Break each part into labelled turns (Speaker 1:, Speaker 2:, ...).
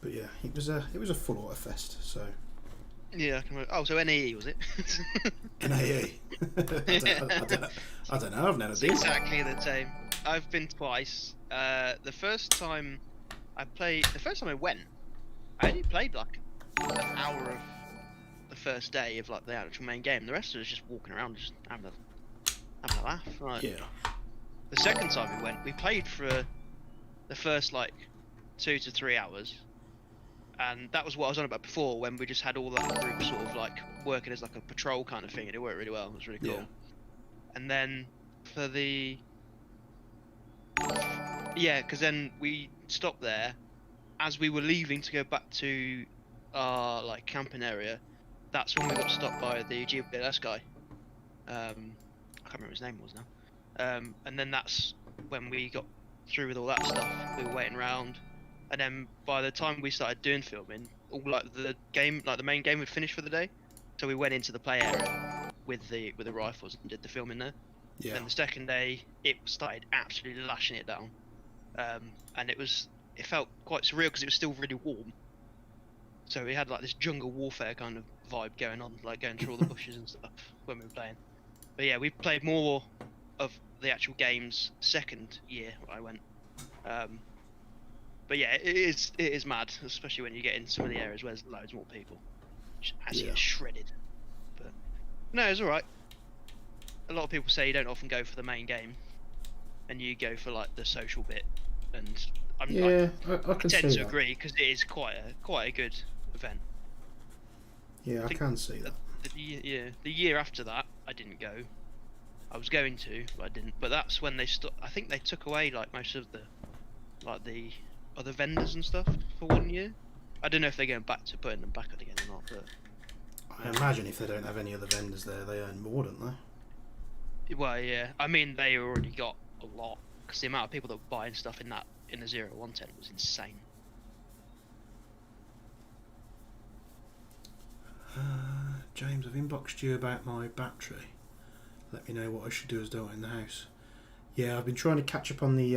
Speaker 1: But yeah, it was a full auto fest. So
Speaker 2: Yeah, I can remember. Oh, so NAE was it?
Speaker 1: NAE. I don't know. I've never
Speaker 2: It's
Speaker 1: been.
Speaker 2: exactly the same. I've been twice. The first time I went, I only played like an hour of the first day of like the actual main game. The rest of it was just walking around, just having a laugh. Right.
Speaker 1: Yeah.
Speaker 2: The second time we went, we played for the first like 2 to 3 hours, and that was what I was on about before when we just had all that group sort of like working as like a patrol kind of thing, and it worked really well. It was really cool.
Speaker 1: Yeah.
Speaker 2: And then for the because then we stopped there as we were leaving to go back to our like camping area. That's when we got stopped by the GBLS guy. I can't remember his name was now. And then that's when we got through with all that stuff. We were waiting around, and then by the time we started doing filming, all like the game, like the main game, had finished for the day. So we went into the play area with the rifles and did the filming there.
Speaker 1: Yeah.
Speaker 2: Then the second day, it started absolutely lashing it down, and it felt quite surreal because it was still really warm. So we had like this jungle warfare kind of vibe going on, like going through all the bushes and stuff when we were playing. But yeah, we played more of the actual games second year I went. But yeah, it is mad, especially when you get in some of the areas where there's loads more people. Just actually get shredded. But no, it's alright. A lot of people say you don't often go for the main game, and you go for like the social bit. And I
Speaker 1: can
Speaker 2: tend
Speaker 1: see
Speaker 2: to
Speaker 1: that.
Speaker 2: agree because it is quite a good event.
Speaker 1: Yeah, I can see that.
Speaker 2: The year after that, I didn't go. I was going to, but I didn't. But that's when they stopped. I think they took away like most of the other vendors and stuff for 1 year. I don't know if they're going back to putting them back on again or not. But
Speaker 1: I imagine if they don't have any other vendors there, they earn more, don't they?
Speaker 2: well, yeah. I mean, they already got a lot because the amount of people that were buying stuff in the 0-1 tent was insane.
Speaker 1: James, I've inboxed you about my battery. Let me know what I should do as do it in the house. Yeah, I've been trying to catch up on the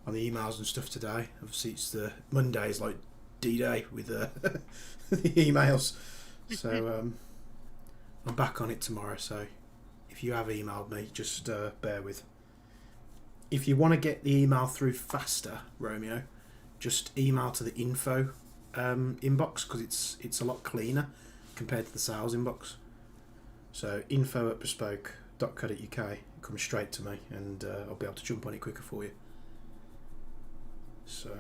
Speaker 1: emails and stuff today. Obviously, it's the Monday is like D-Day with the emails. So I'm back on it tomorrow. So if you have emailed me, just bear with. If you want to get the email through faster, Romeo, just email to the info inbox because it's a lot cleaner compared to the sales inbox. So info@bespoke.co.uk comes straight to me, and I'll be able to jump on it quicker for you. So,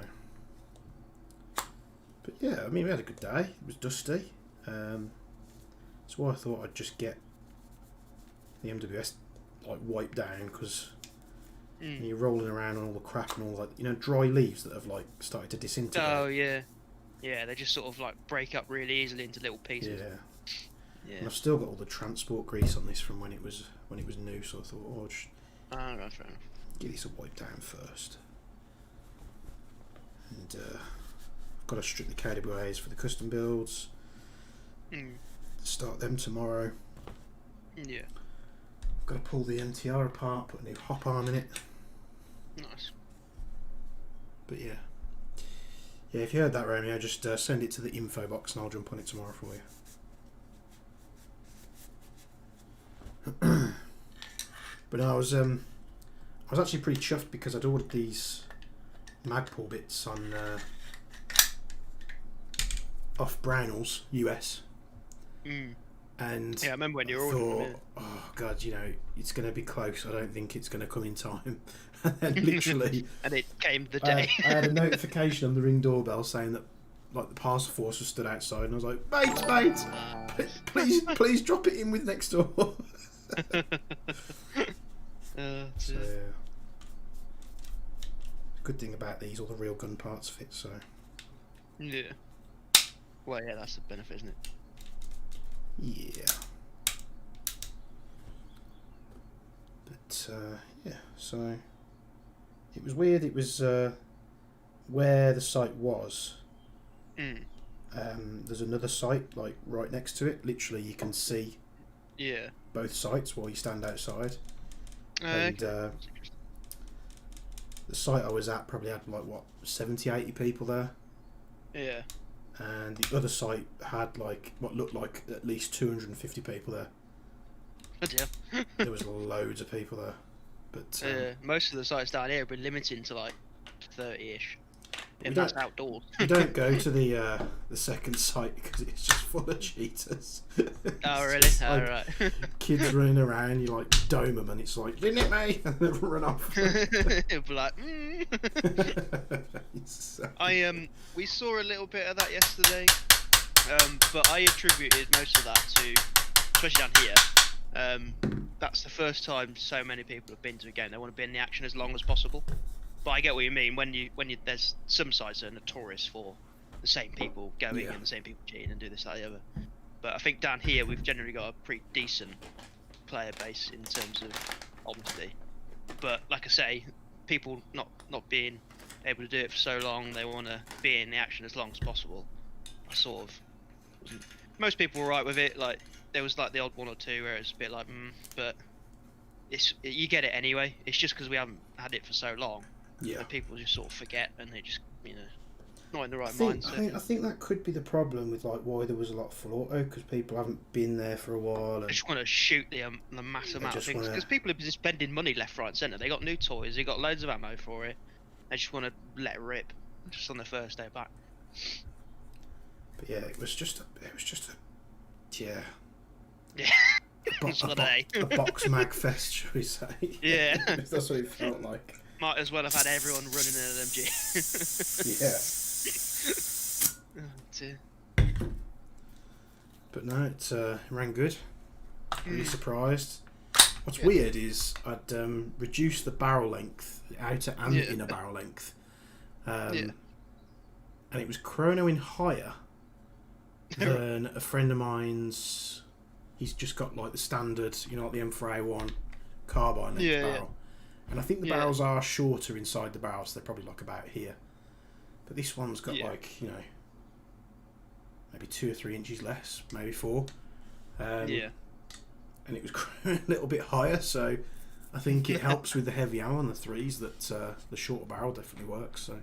Speaker 1: but yeah, I mean, we had a good day. It was dusty, so I thought I'd just get the MWS like wiped down because you're rolling around on all the crap and all that, dry leaves that have like started to disintegrate.
Speaker 2: Oh yeah, they just sort of like break up really easily into little pieces.
Speaker 1: Yeah. And I've still got all the transport grease on this from when it was new, so I thought, I'll just
Speaker 2: right, fair enough.
Speaker 1: get this a wipe down first. And I've got to strip the KWAs for the custom builds. Start them tomorrow.
Speaker 2: Yeah.
Speaker 1: I've got to pull the MTR apart, put a new hop arm in it.
Speaker 2: Nice.
Speaker 1: But yeah, if you heard that, Romeo, just send it to the info box and I'll jump on it tomorrow for you. But no, I was actually pretty chuffed because I'd ordered these Magpul bits on off Brownells US. And
Speaker 2: yeah, I remember when you were ordering them.
Speaker 1: Oh god, it's going to be close. I don't think it's going to come in time. And then literally,
Speaker 2: and it came the day.
Speaker 1: I had a notification on the Ring doorbell saying that like the parcel force was stood outside, and I was like, mate, please drop it in with next door. So yeah. Good thing about these, all the real gun parts fit. So
Speaker 2: yeah. Well, yeah, that's the benefit, isn't it?
Speaker 1: Yeah. But yeah, so it was weird. It was where the site was. There's another site like right next to it. Literally, you can see both sites while you stand outside. And
Speaker 2: okay.
Speaker 1: the the site I was at probably had like what 70, 80 people there,
Speaker 2: Yeah.
Speaker 1: and the other site had like what looked like at least 250 people there.
Speaker 2: Bloody hell.
Speaker 1: There was loads of people there, but
Speaker 2: Most of the sites down here have been limited to like 30-ish,
Speaker 1: we
Speaker 2: and
Speaker 1: don't
Speaker 2: that's outdoors.
Speaker 1: we don't go to the second site because it's just full of cheaters.
Speaker 2: Oh really?
Speaker 1: Just,
Speaker 2: Oh
Speaker 1: like,
Speaker 2: right.
Speaker 1: kids running around, you like dome them, and it's like didn't it, mate? And they run off.
Speaker 2: It'll be like.
Speaker 1: So-
Speaker 2: We saw a little bit of that yesterday, but I attributed most of that to, especially down here. That's the first time so many people have been to a game. They want to be in the action as long as possible. But I get what you mean. When you there's some sites that are notorious for the same people going and the same people cheating and do this, that, the other. But I think down here we've generally got a pretty decent player base in terms of honesty. But like I say, people not being able to do it for so long, they want to be in the action as long as possible. I sort of most people were right with it. Like there was like the odd one or two where it's a bit like, but you get it anyway. It's just because we haven't had it for so long.
Speaker 1: Yeah.
Speaker 2: And people just sort of forget, and they just not in the right
Speaker 1: I
Speaker 2: mindset.
Speaker 1: think that could be the problem with like why there was a lot of full auto, because people haven't been there for a while. And
Speaker 2: I just want to shoot the mass amount of things, because people are just spending money left, right, and centre. They got new toys, they got loads of ammo for it. They just want to let it rip, just on the first day back.
Speaker 1: But yeah, it was just a
Speaker 2: Yeah.
Speaker 1: a box mag fest, shall we say?
Speaker 2: Yeah.
Speaker 1: That's what it felt like.
Speaker 2: Might as well have had everyone running an LMG.
Speaker 1: Yeah.
Speaker 2: Oh, dear.
Speaker 1: But no, it ran good. Really surprised. What's weird is I'd reduced the barrel length, the outer and the inner barrel length, and it was chronoing higher than a friend of mine's. He's just got like the standard, like the M4A1 carbine length barrel. And I think the barrels are shorter inside the barrel, so they're probably like about here. But this one's got like, maybe 2 or 3 inches less, maybe 4. And it was a little bit higher, so I think it helps with the heavy ammo on the 3s that the shorter barrel definitely works. So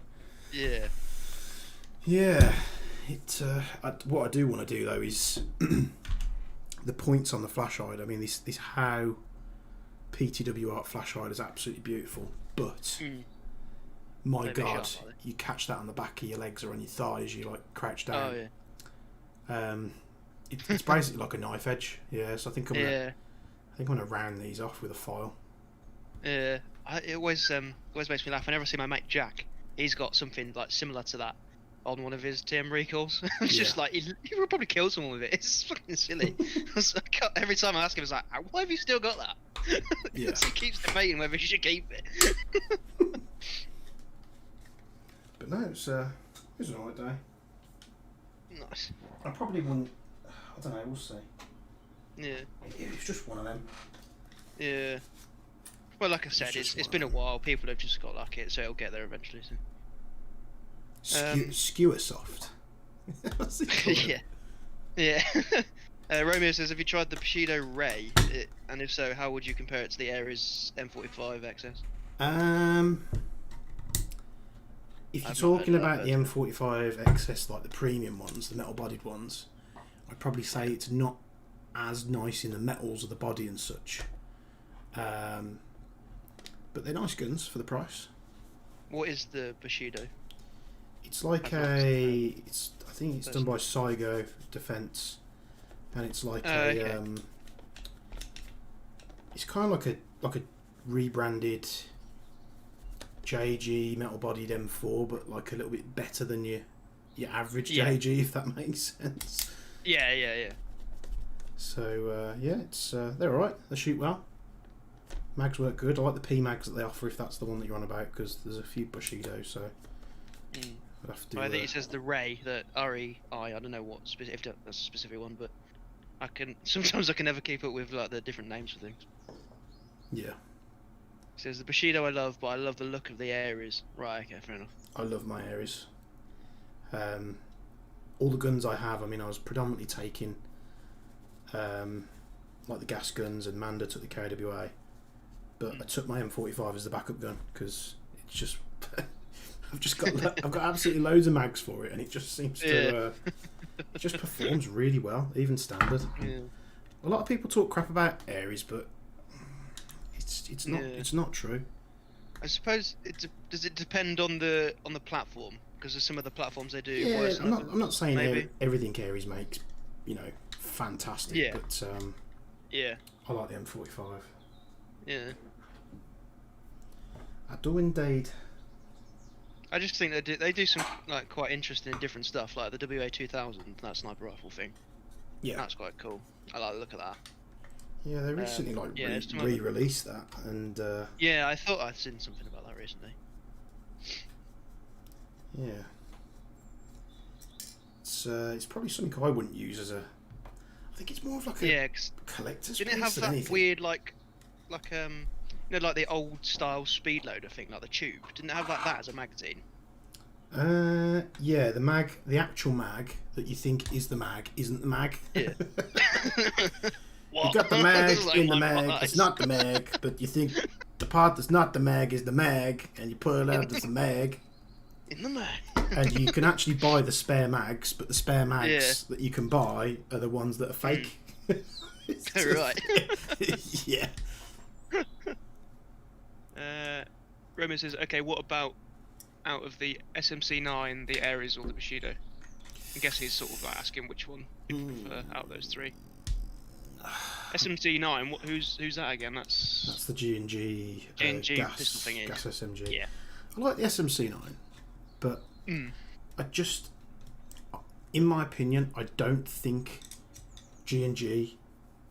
Speaker 1: what I do want to do though is the points on the flash hide. I mean, this how PTW art flash hide is absolutely beautiful, but my God, you catch that on the back of your legs or on your thighs. You like crouch down. It's basically like a knife edge. Yeah, so I think I'm gonna round these off with a file.
Speaker 2: Yeah, it always makes me laugh. Whenever I see my mate Jack, he's got something like similar to that on one of his TM recalls. It's just like he would probably kill someone with it. It's fucking silly. Every time I ask him, it's like, why have you still got that? He keeps debating whether he should keep it.
Speaker 1: But no, it was an alright day.
Speaker 2: Nice.
Speaker 1: I probably wouldn't. I don't know. We'll see.
Speaker 2: Yeah.
Speaker 1: It was just one of them.
Speaker 2: Yeah. Well, like I said, it's been a while. People have just got like it, so it'll get there eventually. So.
Speaker 1: Skewer soft. What's it called?
Speaker 2: Yeah. Romeo says, have you tried the Bushido Ray? And if so, how would you compare it to the Ares M45 XS?
Speaker 1: If you're talking about the M45 XS, like the premium ones, the metal-bodied ones, I'd probably say it's not as nice in the metals of the body and such. But they're nice guns for the price.
Speaker 2: What is the Bushido?
Speaker 1: It's like I think it's done by Saigo Defense, and it's like it's kind of like a rebranded JG metal-bodied M4, but like a little bit better than your average JG, if that makes sense.
Speaker 2: Yeah.
Speaker 1: So it's they're alright. They shoot well. Mags work good. I like the P mags that they offer, if that's the one that you're on about, because there's a few Bushido. So I'll have to.
Speaker 2: I think it says the Ray, the REI. I don't know what if that's a specific one, but sometimes I can never keep up with like the different names for things.
Speaker 1: Yeah.
Speaker 2: It says the Bushido I love, but I love the look of the Ares. Right, okay, fair enough.
Speaker 1: I love my Ares. All the guns I have, I mean, I was predominantly taking like the gas guns, and Manda took the KWA, but I took my M45 as the backup gun because just I've got absolutely loads of mags for it, and it just seems to it just performs really well, even standard.
Speaker 2: Yeah.
Speaker 1: A lot of people talk crap about Aries, but it's not true.
Speaker 2: I suppose does it depend on the platform? Because of some of the platforms they do worse than others.
Speaker 1: I'm not saying
Speaker 2: maybe.
Speaker 1: everything Aries makes, fantastic.
Speaker 2: Yeah.
Speaker 1: But
Speaker 2: Yeah.
Speaker 1: I like the M45.
Speaker 2: Yeah.
Speaker 1: I do indeed.
Speaker 2: I just think they do some like quite interesting and different stuff, like the WA 2000, that sniper rifle thing.
Speaker 1: Yeah.
Speaker 2: That's quite cool. I like the look of that.
Speaker 1: Yeah, they recently re-released that, and
Speaker 2: yeah, I thought I'd seen something about that recently.
Speaker 1: Yeah, it's probably something I wouldn't use as a. I think it's more of like a collector's piece.
Speaker 2: Didn't it have that weird like like the old style speed loader thing, like the tube? Didn't it have like that as a magazine?
Speaker 1: Yeah, the actual mag that you think is the mag isn't the mag.
Speaker 2: Yeah.
Speaker 1: You got the mag in the mag. It's not the mag, but you think the part that's not the mag is the mag, and you put it out as the mag.
Speaker 2: In the mag.
Speaker 1: And you can actually buy the spare mags, but the spare mags that you can buy are the ones that are fake.
Speaker 2: Right.
Speaker 1: Yeah.
Speaker 2: Roman says, okay, what about out of the SMC9, the Ares, or the Bushido? I guess he's sort of like asking which one you prefer out of those three. SMC9, who's that again? That's
Speaker 1: the G&G
Speaker 2: gas pistol thingy.
Speaker 1: Gas SMG.
Speaker 2: Yeah.
Speaker 1: I like the SMC9, but I just, in my opinion, I don't think G&G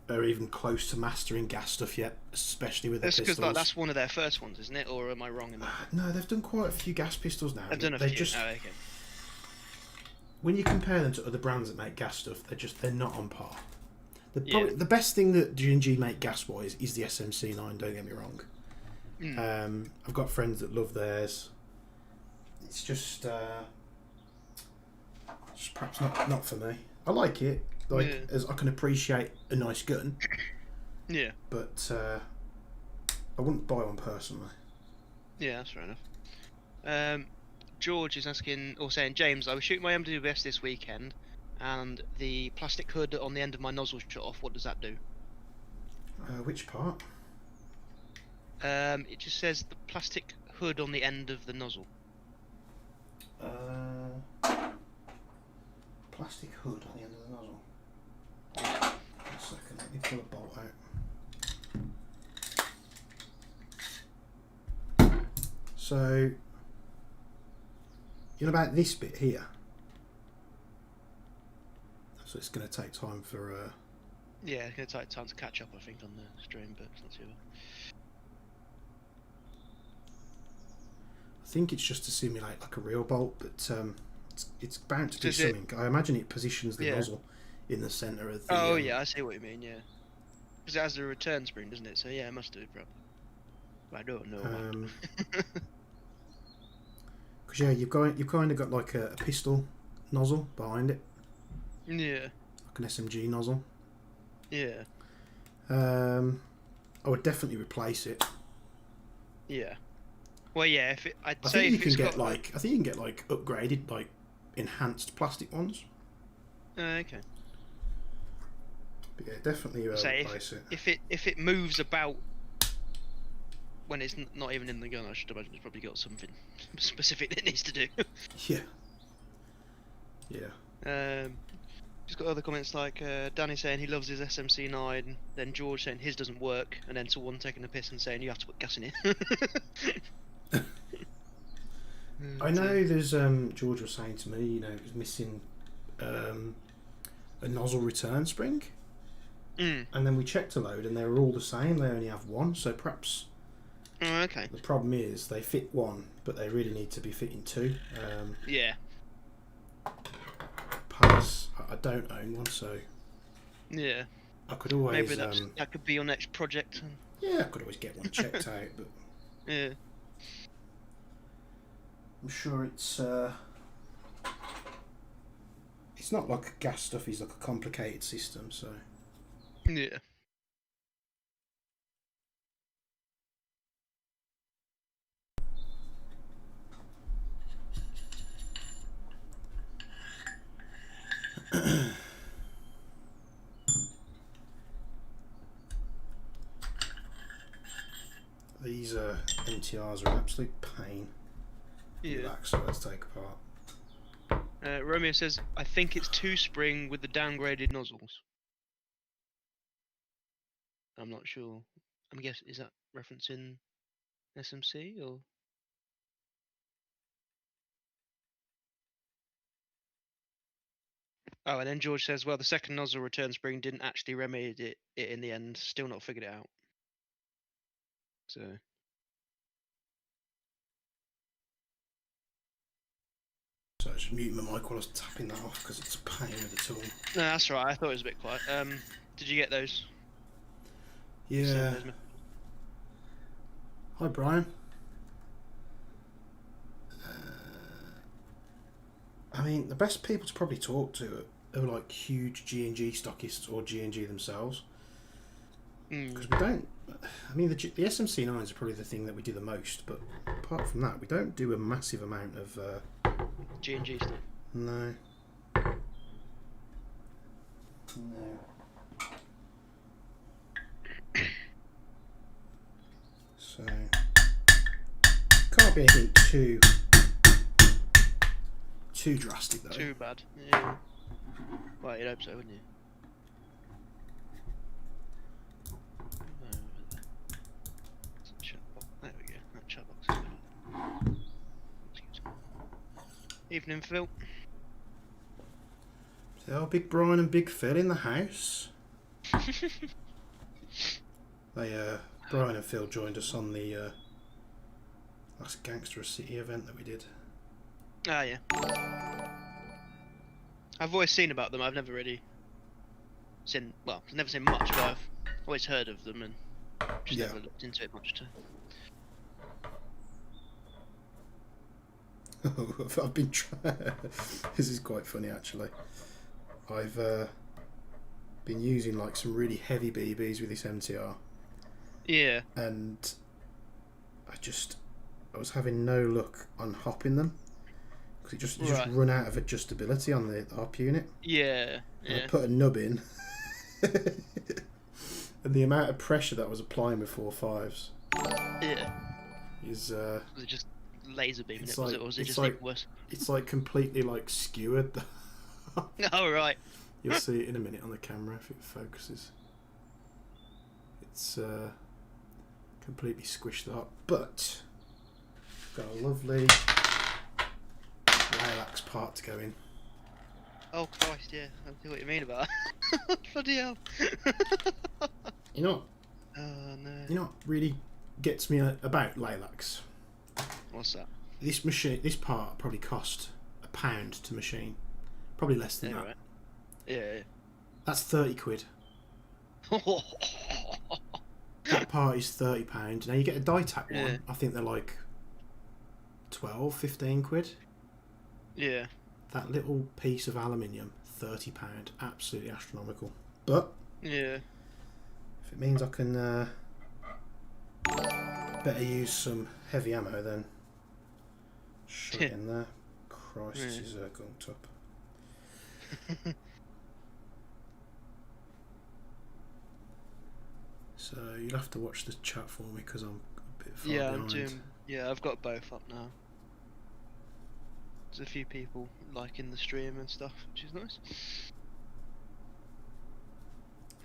Speaker 1: are even close to mastering gas stuff yet, especially with their pistols.
Speaker 2: Because that's one of their first ones, isn't it? Or am I wrong in that?
Speaker 1: No, they've done quite a few gas pistols now.
Speaker 2: They've done a few. Okay.
Speaker 1: When you compare them to other brands that make gas stuff, they're not on par. The best thing that G&G make gas-wise is the SMC9, don't get me wrong. I've got friends that love theirs. It's just perhaps not for me. I like it, as I can appreciate a nice gun.
Speaker 2: Yeah.
Speaker 1: But I wouldn't buy one personally.
Speaker 2: Yeah, that's fair enough. George is asking, or saying, James, I was shooting my MWS this weekend, and the plastic hood on the end of my nozzle shut off. What does that do?
Speaker 1: Which part?
Speaker 2: It just says the plastic hood on the end of the nozzle.
Speaker 1: Plastic hood on the end of the nozzle. 1 second, let me pull a bolt out. So, you know about this bit here? So it's going to take time for...
Speaker 2: Yeah, it's going to take time to catch up, I think, on the stream, but it's not too bad.
Speaker 1: I think it's just to simulate like a real bolt, but it's bound to do something. I imagine it positions the nozzle in the centre of the...
Speaker 2: Oh, yeah, I see what you mean, yeah. Because it has a return spring, doesn't it? So, yeah, it must do it properly. But I don't know.
Speaker 1: Because, yeah, you've kind of got like a pistol nozzle behind it.
Speaker 2: Yeah.
Speaker 1: Like an SMG nozzle.
Speaker 2: Yeah.
Speaker 1: I would definitely replace it.
Speaker 2: Yeah. Well, yeah. I
Speaker 1: think you can get upgraded, like enhanced plastic ones.
Speaker 2: Okay.
Speaker 1: But yeah, definitely replace it.
Speaker 2: If it moves about when it's not even in the gun, I should imagine it's probably got something specific that it needs to do.
Speaker 1: Yeah. Yeah.
Speaker 2: Just got other comments like Danny saying he loves his SMC9, then George saying his doesn't work, and then someone taking a piss and saying you have to put gas in it.
Speaker 1: I know there's George was saying to me, it was missing a nozzle return spring, and then we checked a load and they were all the same. They only have one, so perhaps
Speaker 2: okay.
Speaker 1: The problem is they fit one, but they really need to be fitting two.
Speaker 2: Yeah.
Speaker 1: Plus, I don't own one, so
Speaker 2: yeah.
Speaker 1: I could always
Speaker 2: maybe that could be your next project.
Speaker 1: Yeah, I could always get one checked out, but
Speaker 2: yeah.
Speaker 1: I'm sure it's not like gas stuff. It's like a complicated system, so
Speaker 2: yeah.
Speaker 1: These MTRs are an absolute pain.
Speaker 2: Yeah.
Speaker 1: Relax, so let's take apart.
Speaker 2: Romeo says, I think it's 2-spring with the downgraded nozzles. I'm not sure. I'm guessing, is that referencing SMC or? Oh, and then George says, well, the second nozzle return spring didn't actually remedy it in the end. Still not figured it out. So.
Speaker 1: So I just muted my mic while I was tapping that off because it's a pain with the tool.
Speaker 2: No, that's right. I thought it was a bit quiet. Did you get those?
Speaker 1: Yeah. Hi, Brian. I mean, the best people to probably talk to are like huge G&G stockists or G&G themselves. Because we don't... I mean, the SMC9s are probably the thing that we do the most, but apart from that, we don't do a massive amount of...
Speaker 2: G&G stuff?
Speaker 1: No. So... Can't be anything too drastic, though.
Speaker 2: Too bad. Yeah. Well, you'd hope so, wouldn't you? There we go. That chat box is better. Evening, Phil.
Speaker 1: So, Big Brian and Big Phil in the house. Brian and Phil joined us on the last Gangster City event that we did.
Speaker 2: Ah, yeah. I've always seen about them. I've never really seen. Well, I've never seen much, but I've always heard of them and just never looked into it much.
Speaker 1: I've been trying. This is quite funny, actually. I've been using like some really heavy BBs with this MTR.
Speaker 2: Yeah.
Speaker 1: And I was having no luck on hopping them because you just run out of adjustability on the ARP unit.
Speaker 2: Yeah.
Speaker 1: And I put a nub in, and the amount of pressure that was applying with 4.5s.
Speaker 2: Yeah.
Speaker 1: Is
Speaker 2: was it just laser beaming it?
Speaker 1: Like,
Speaker 2: or was it just even worse?
Speaker 1: It's like completely like skewered.
Speaker 2: Oh right.
Speaker 1: You'll see it in a minute on the camera if it focuses. It's completely squished up, but got a lovely lilacs part to go in.
Speaker 2: Oh Christ, yeah, I see what you mean about that. Bloody hell.
Speaker 1: You know what?
Speaker 2: Oh no.
Speaker 1: You know what really gets me about lilacs?
Speaker 2: What's that?
Speaker 1: This part probably cost £1 to machine. Probably less than that.
Speaker 2: Right. Yeah.
Speaker 1: That's 30 quid. That part is £30. Now you get a Dytac one.
Speaker 2: Yeah.
Speaker 1: I think they're like 12, 15 quid.
Speaker 2: Yeah.
Speaker 1: That little piece of aluminium, £30. Absolutely astronomical. But
Speaker 2: yeah,
Speaker 1: if it means I can better use some heavy ammo, then shove it in there. Christ, this is gunked up. So you'll have to watch the chat for me because I'm a bit far behind.
Speaker 2: I've got both up now. There's a few people liking the stream and stuff, which is nice.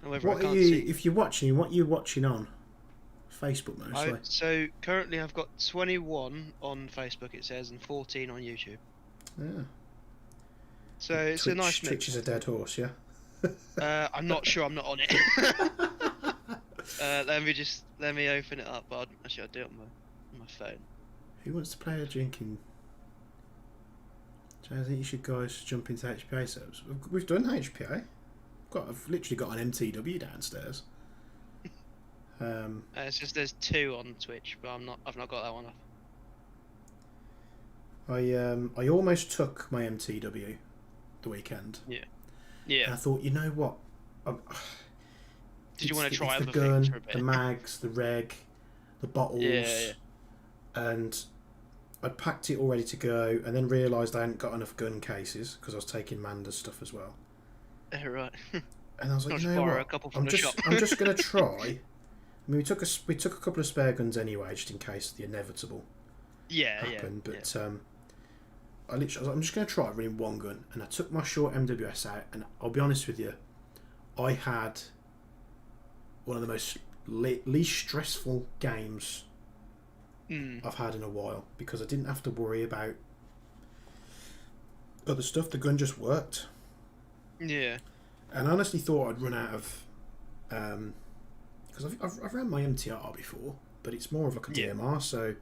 Speaker 2: However,
Speaker 1: What
Speaker 2: I can't
Speaker 1: are you,
Speaker 2: see.
Speaker 1: if you're watching, what are you watching on? Facebook mostly.
Speaker 2: So currently I've got 21 on Facebook, it says, and 14 on YouTube.
Speaker 1: Yeah.
Speaker 2: So it's a nice mix.
Speaker 1: Twitch is a dead horse, yeah?
Speaker 2: I'm not sure, I'm not on it. Let me open it up. I'll do it on my phone.
Speaker 1: Who wants to play a drinking? I think you should guys jump into HPA servers. We've done HPA. I've literally got an MTW downstairs.
Speaker 2: It's just there's 2 on Twitch, but I've not got that one off.
Speaker 1: I almost took my MTW the weekend.
Speaker 2: Yeah. Yeah.
Speaker 1: And I thought, you know what?
Speaker 2: Did you want to try
Speaker 1: the
Speaker 2: other
Speaker 1: gun,
Speaker 2: things for a bit?
Speaker 1: the mags, the reg, the bottles,
Speaker 2: yeah.
Speaker 1: And I'd packed it all ready to go, and then realised I hadn't got enough gun cases because I was taking Manda's stuff as well.
Speaker 2: Right.
Speaker 1: And I was like,
Speaker 2: I'll
Speaker 1: you
Speaker 2: just
Speaker 1: know
Speaker 2: borrow a
Speaker 1: what?
Speaker 2: couple from the shop.
Speaker 1: I'm just gonna try. I mean, we took a couple of spare guns anyway, just in case the inevitable
Speaker 2: Yeah,
Speaker 1: happened.
Speaker 2: yeah.
Speaker 1: But I was like, I'm just gonna try running one gun, and I took my short MWS out, and I'll be honest with you, I had one of the most least stressful games I've had in a while, because I didn't have to worry about other stuff. The gun just worked.
Speaker 2: Yeah.
Speaker 1: And I honestly thought I'd run out of, because I've ran my MTR before, but it's more of like a DMR, so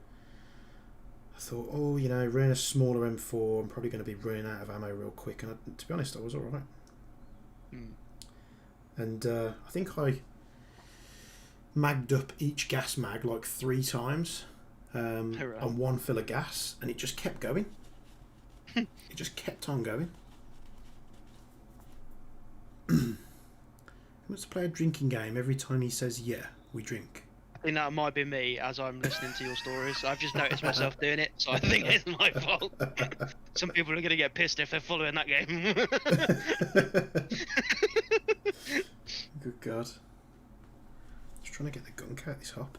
Speaker 1: I thought, oh, you know, running a smaller M4, I'm probably going to be running out of ammo real quick, and to be honest, I was alright. And I think I magged up each gas mag like 3 times on one fill of gas, and it just kept going. It just kept on going. He wants to play a drinking game. Every time he says yeah, we drink.
Speaker 2: I think that might be me as I'm listening to your stories. I've just noticed myself doing it, so I think it's my fault. Some people are going to get pissed if they're following that game.
Speaker 1: Good God. Just trying to get the gunk out of this hop.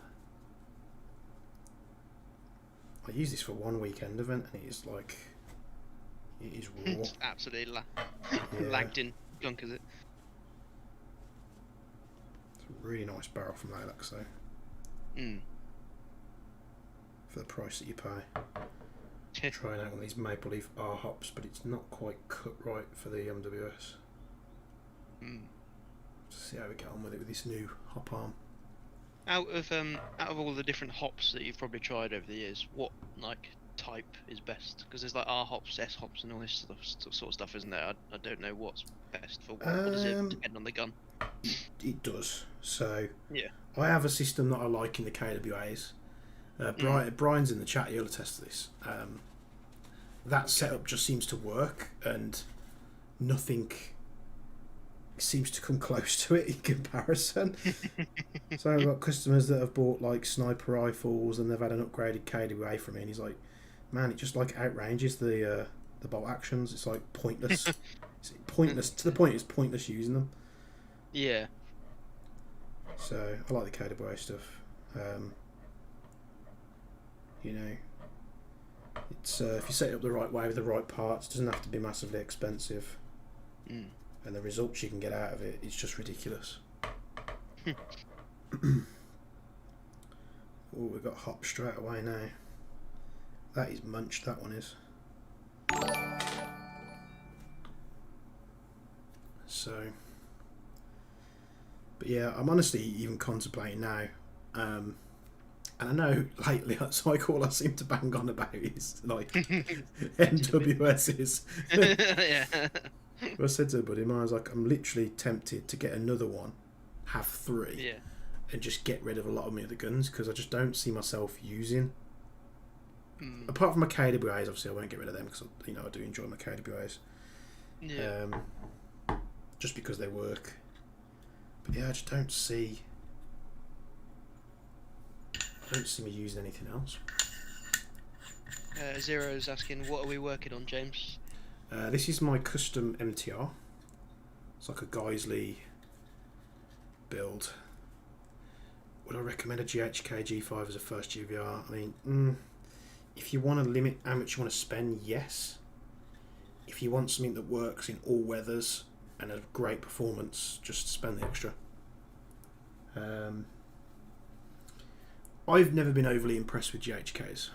Speaker 1: I used this for one weekend event, and it is like... It is raw.
Speaker 2: It's absolutely lagged in gunk, is it?
Speaker 1: It's a really nice barrel from Lilac, though. For the price that you pay. Trying out one of these Maple Leaf R hops, but it's not quite cut right for the MWS. Just see how we get on with it with this new hop arm.
Speaker 2: Out of all the different hops that you've probably tried over the years, what like type is best? Because there's like R hops, S hops, and all this sort of stuff, isn't there? I don't know what's best for what. Or does it depend on the gun?
Speaker 1: It does. So
Speaker 2: yeah,
Speaker 1: I have a system that I like in the KWAs. Brian's in the chat. He'll attest to this. That setup just seems to work, and nothing seems to come close to it in comparison. So I've got customers that have bought like sniper rifles, and they've had an upgraded KWA from me, and he's like, man, it just like outranges the bolt actions. It's like pointless. It's pointless to the point it's pointless using them.
Speaker 2: Yeah.
Speaker 1: So I like the KWA stuff. You know, it's if you set it up the right way with the right parts, it doesn't have to be massively expensive. And the results you can get out of it is just ridiculous. Oh, we've got hop straight away now. That is munched, that one is. So, but yeah, I'm honestly even contemplating now, and I know lately that's like all I seem to bang on about is like MWSs.
Speaker 2: Yeah.
Speaker 1: I said to a buddy of mine, I was like, I'm literally tempted to get another one, have 3, and just get rid of a lot of my other guns, because I just don't see myself using. Apart from my KWAs, obviously I won't get rid of them, because I do enjoy my KWAs.
Speaker 2: Yeah.
Speaker 1: Just because they work. But yeah, I just don't see me using anything else.
Speaker 2: Zero's asking, what are we working on, James?
Speaker 1: This is my custom MTR. It's like a Geisley build. Would I recommend a GHK G5 as a first GVR? I mean, if you want to limit how much you want to spend, yes. If you want something that works in all weathers and a great performance, just spend the extra. I've never been overly impressed with GHKs.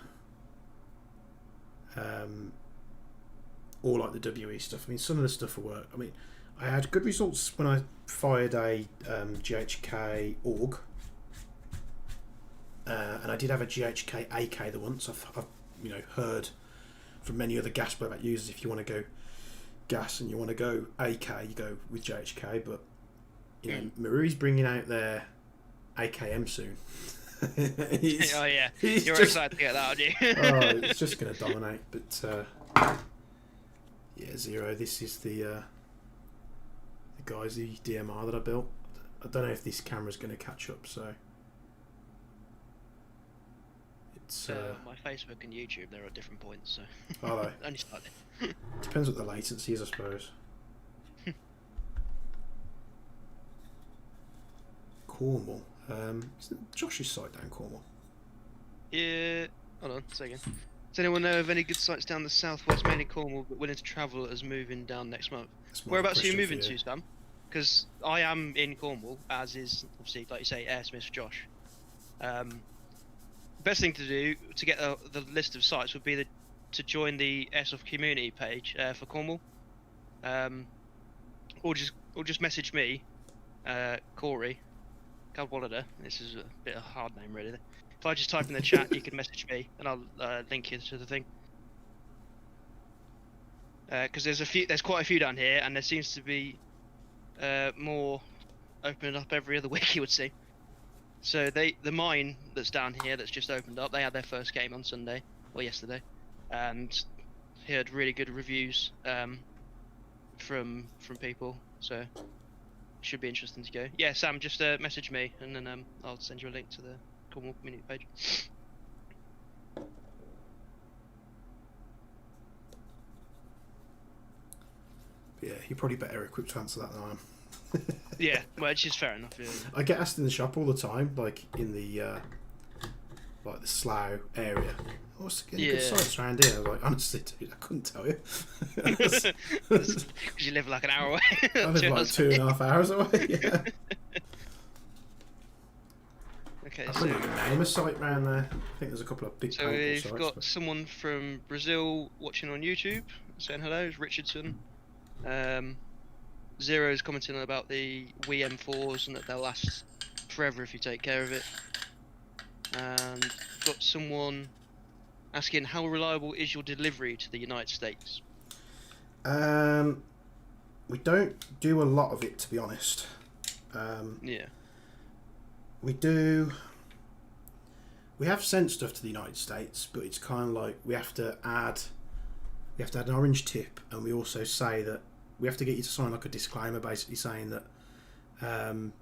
Speaker 1: Or like the WE stuff. I mean, some of the stuff will work. I mean, I had good results when I fired a GHK AUG, and I did have a GHK AK the once. I've heard from many other gas blowback users, if you want to go gas and you want to go AK, you go with GHK. But you know, Marui's bringing out their AKM soon.
Speaker 2: Oh yeah, you're excited to get that, aren't you?
Speaker 1: Oh, it's just going to dominate. But yeah, Zero. This is the Geisley DMR that I built. I don't know if this camera's going to catch up, so it's
Speaker 2: my Facebook and YouTube, they're at different points, so
Speaker 1: are they?
Speaker 2: only slightly.
Speaker 1: Depends what the latency is, I suppose. Cornwall. Isn't Josh's site down Cornwall?
Speaker 2: Yeah. Hold on, say again. Does anyone know of any good sites down the southwest, mainly Cornwall, but willing to travel as moving down next month?
Speaker 1: That's more
Speaker 2: Whereabouts
Speaker 1: a
Speaker 2: are you
Speaker 1: question
Speaker 2: moving
Speaker 1: for
Speaker 2: to, Sam? Because I am in Cornwall, as is obviously, like you say, Airsmith's Josh. Best thing to do to get the list of sites would be to join the Airsoft community page for Cornwall, or just message me, Corey Cadwallader. This is a bit of a hard name, really. If I just type in the chat, you can message me, and I'll link you to the thing. Because there's quite a few down here, and there seems to be more opening up every other week, you would see. So the mine that's down here that's just opened up, they had their first game on Sunday or yesterday, and heard really good reviews from people. So should be interesting to go. Yeah, Sam, just message me, and then I'll send you a link to the Cornwall community page.
Speaker 1: Yeah, you're probably better equipped to answer that than I am.
Speaker 2: Yeah, well, it's just fair enough. Yeah.
Speaker 1: I get asked in the shop all the time, like in the like the Slough area. What's the good sites around here? I was like, honestly, dude, I couldn't tell you.
Speaker 2: Because you live like an hour away.
Speaker 1: I live like 2.5 hours away. Yeah.
Speaker 2: Okay,
Speaker 1: I
Speaker 2: so
Speaker 1: couldn't even name a site around there. I think there's a couple of big.
Speaker 2: So we've
Speaker 1: sites,
Speaker 2: got someone from Brazil watching on YouTube saying hello. It's Richardson. Zero's commenting about the Wii M4s and that they'll last forever if you take care of it. And we've got someone asking, how reliable is your delivery to the United States?
Speaker 1: We don't do a lot of it, to be honest.
Speaker 2: Yeah.
Speaker 1: We have sent stuff to the United States, but it's kind of like we have to add an orange tip, and we also say that we have to get you to sign like a disclaimer, basically saying that that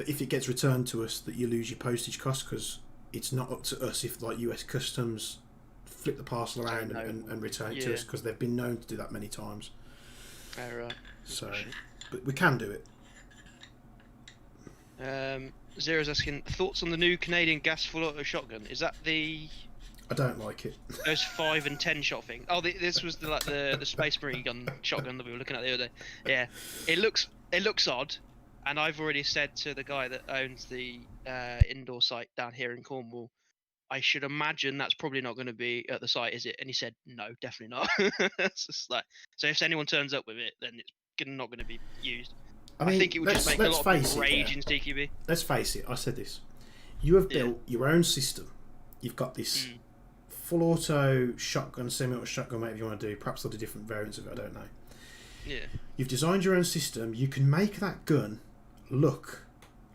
Speaker 1: if it gets returned to us, that you lose your postage costs, because it's not up to us if like US Customs flip the parcel around and return it to us, because they've been known to do that many times.
Speaker 2: Right.
Speaker 1: So, but we can do it.
Speaker 2: Zero's asking, thoughts on the new Canadian gas full auto shotgun? Is that the...
Speaker 1: I don't like it.
Speaker 2: Those 5 and 10 shot thing. Oh, this was the Space Marine gun shotgun that we were looking at the other day. Yeah, it looks odd, and I've already said to the guy that owns the indoor site down here in Cornwall, I should imagine that's probably not going to be at the site, is it? And he said, no, definitely not. It's just like, so if anyone turns up with it, then it's not going to be used. I mean, I think it would just make a lot of people rage in CQB.
Speaker 1: Let's face it, I said this. You have built your own system. You've got this full auto shotgun, semi-auto shotgun, whatever you want to do. Perhaps they'll do different variants of it, I don't know.
Speaker 2: Yeah. You've
Speaker 1: designed your own system. You can make that gun look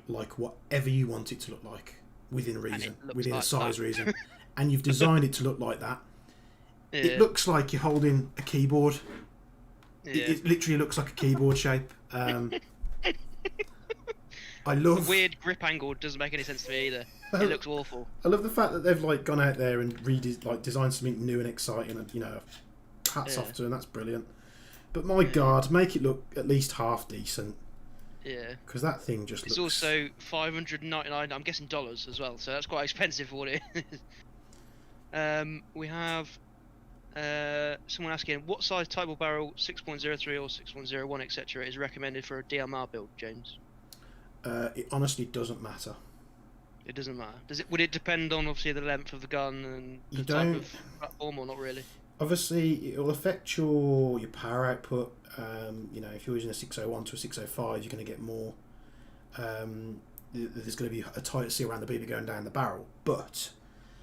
Speaker 1: like whatever you want it to look like, within reason, within a size reason. And you've designed it to look like that. Yeah. It looks like you're holding a keyboard. Yeah. It literally looks like a keyboard shape. I love
Speaker 2: the weird grip angle. Doesn't make any sense to me either. It looks awful.
Speaker 1: I love the fact that they've like gone out there and designed something new and exciting, and hats off to them. That's brilliant. But my God, make it look at least half decent.
Speaker 2: Yeah.
Speaker 1: Because that thing just
Speaker 2: looks...
Speaker 1: It's
Speaker 2: also $599. I'm guessing dollars as well, so that's quite expensive for what it is. We have someone asking, what size type of barrel, 6.03 or 6.01, etc., is recommended for a DMR build, James?
Speaker 1: It honestly doesn't matter.
Speaker 2: It doesn't matter. Would it depend on obviously the length of the gun and the type of platform, or not really?
Speaker 1: Obviously, it will affect your power output. If you're using a 601 to a 605, you're going to get more. There's going to be a tighter seal around the BB going down the barrel. But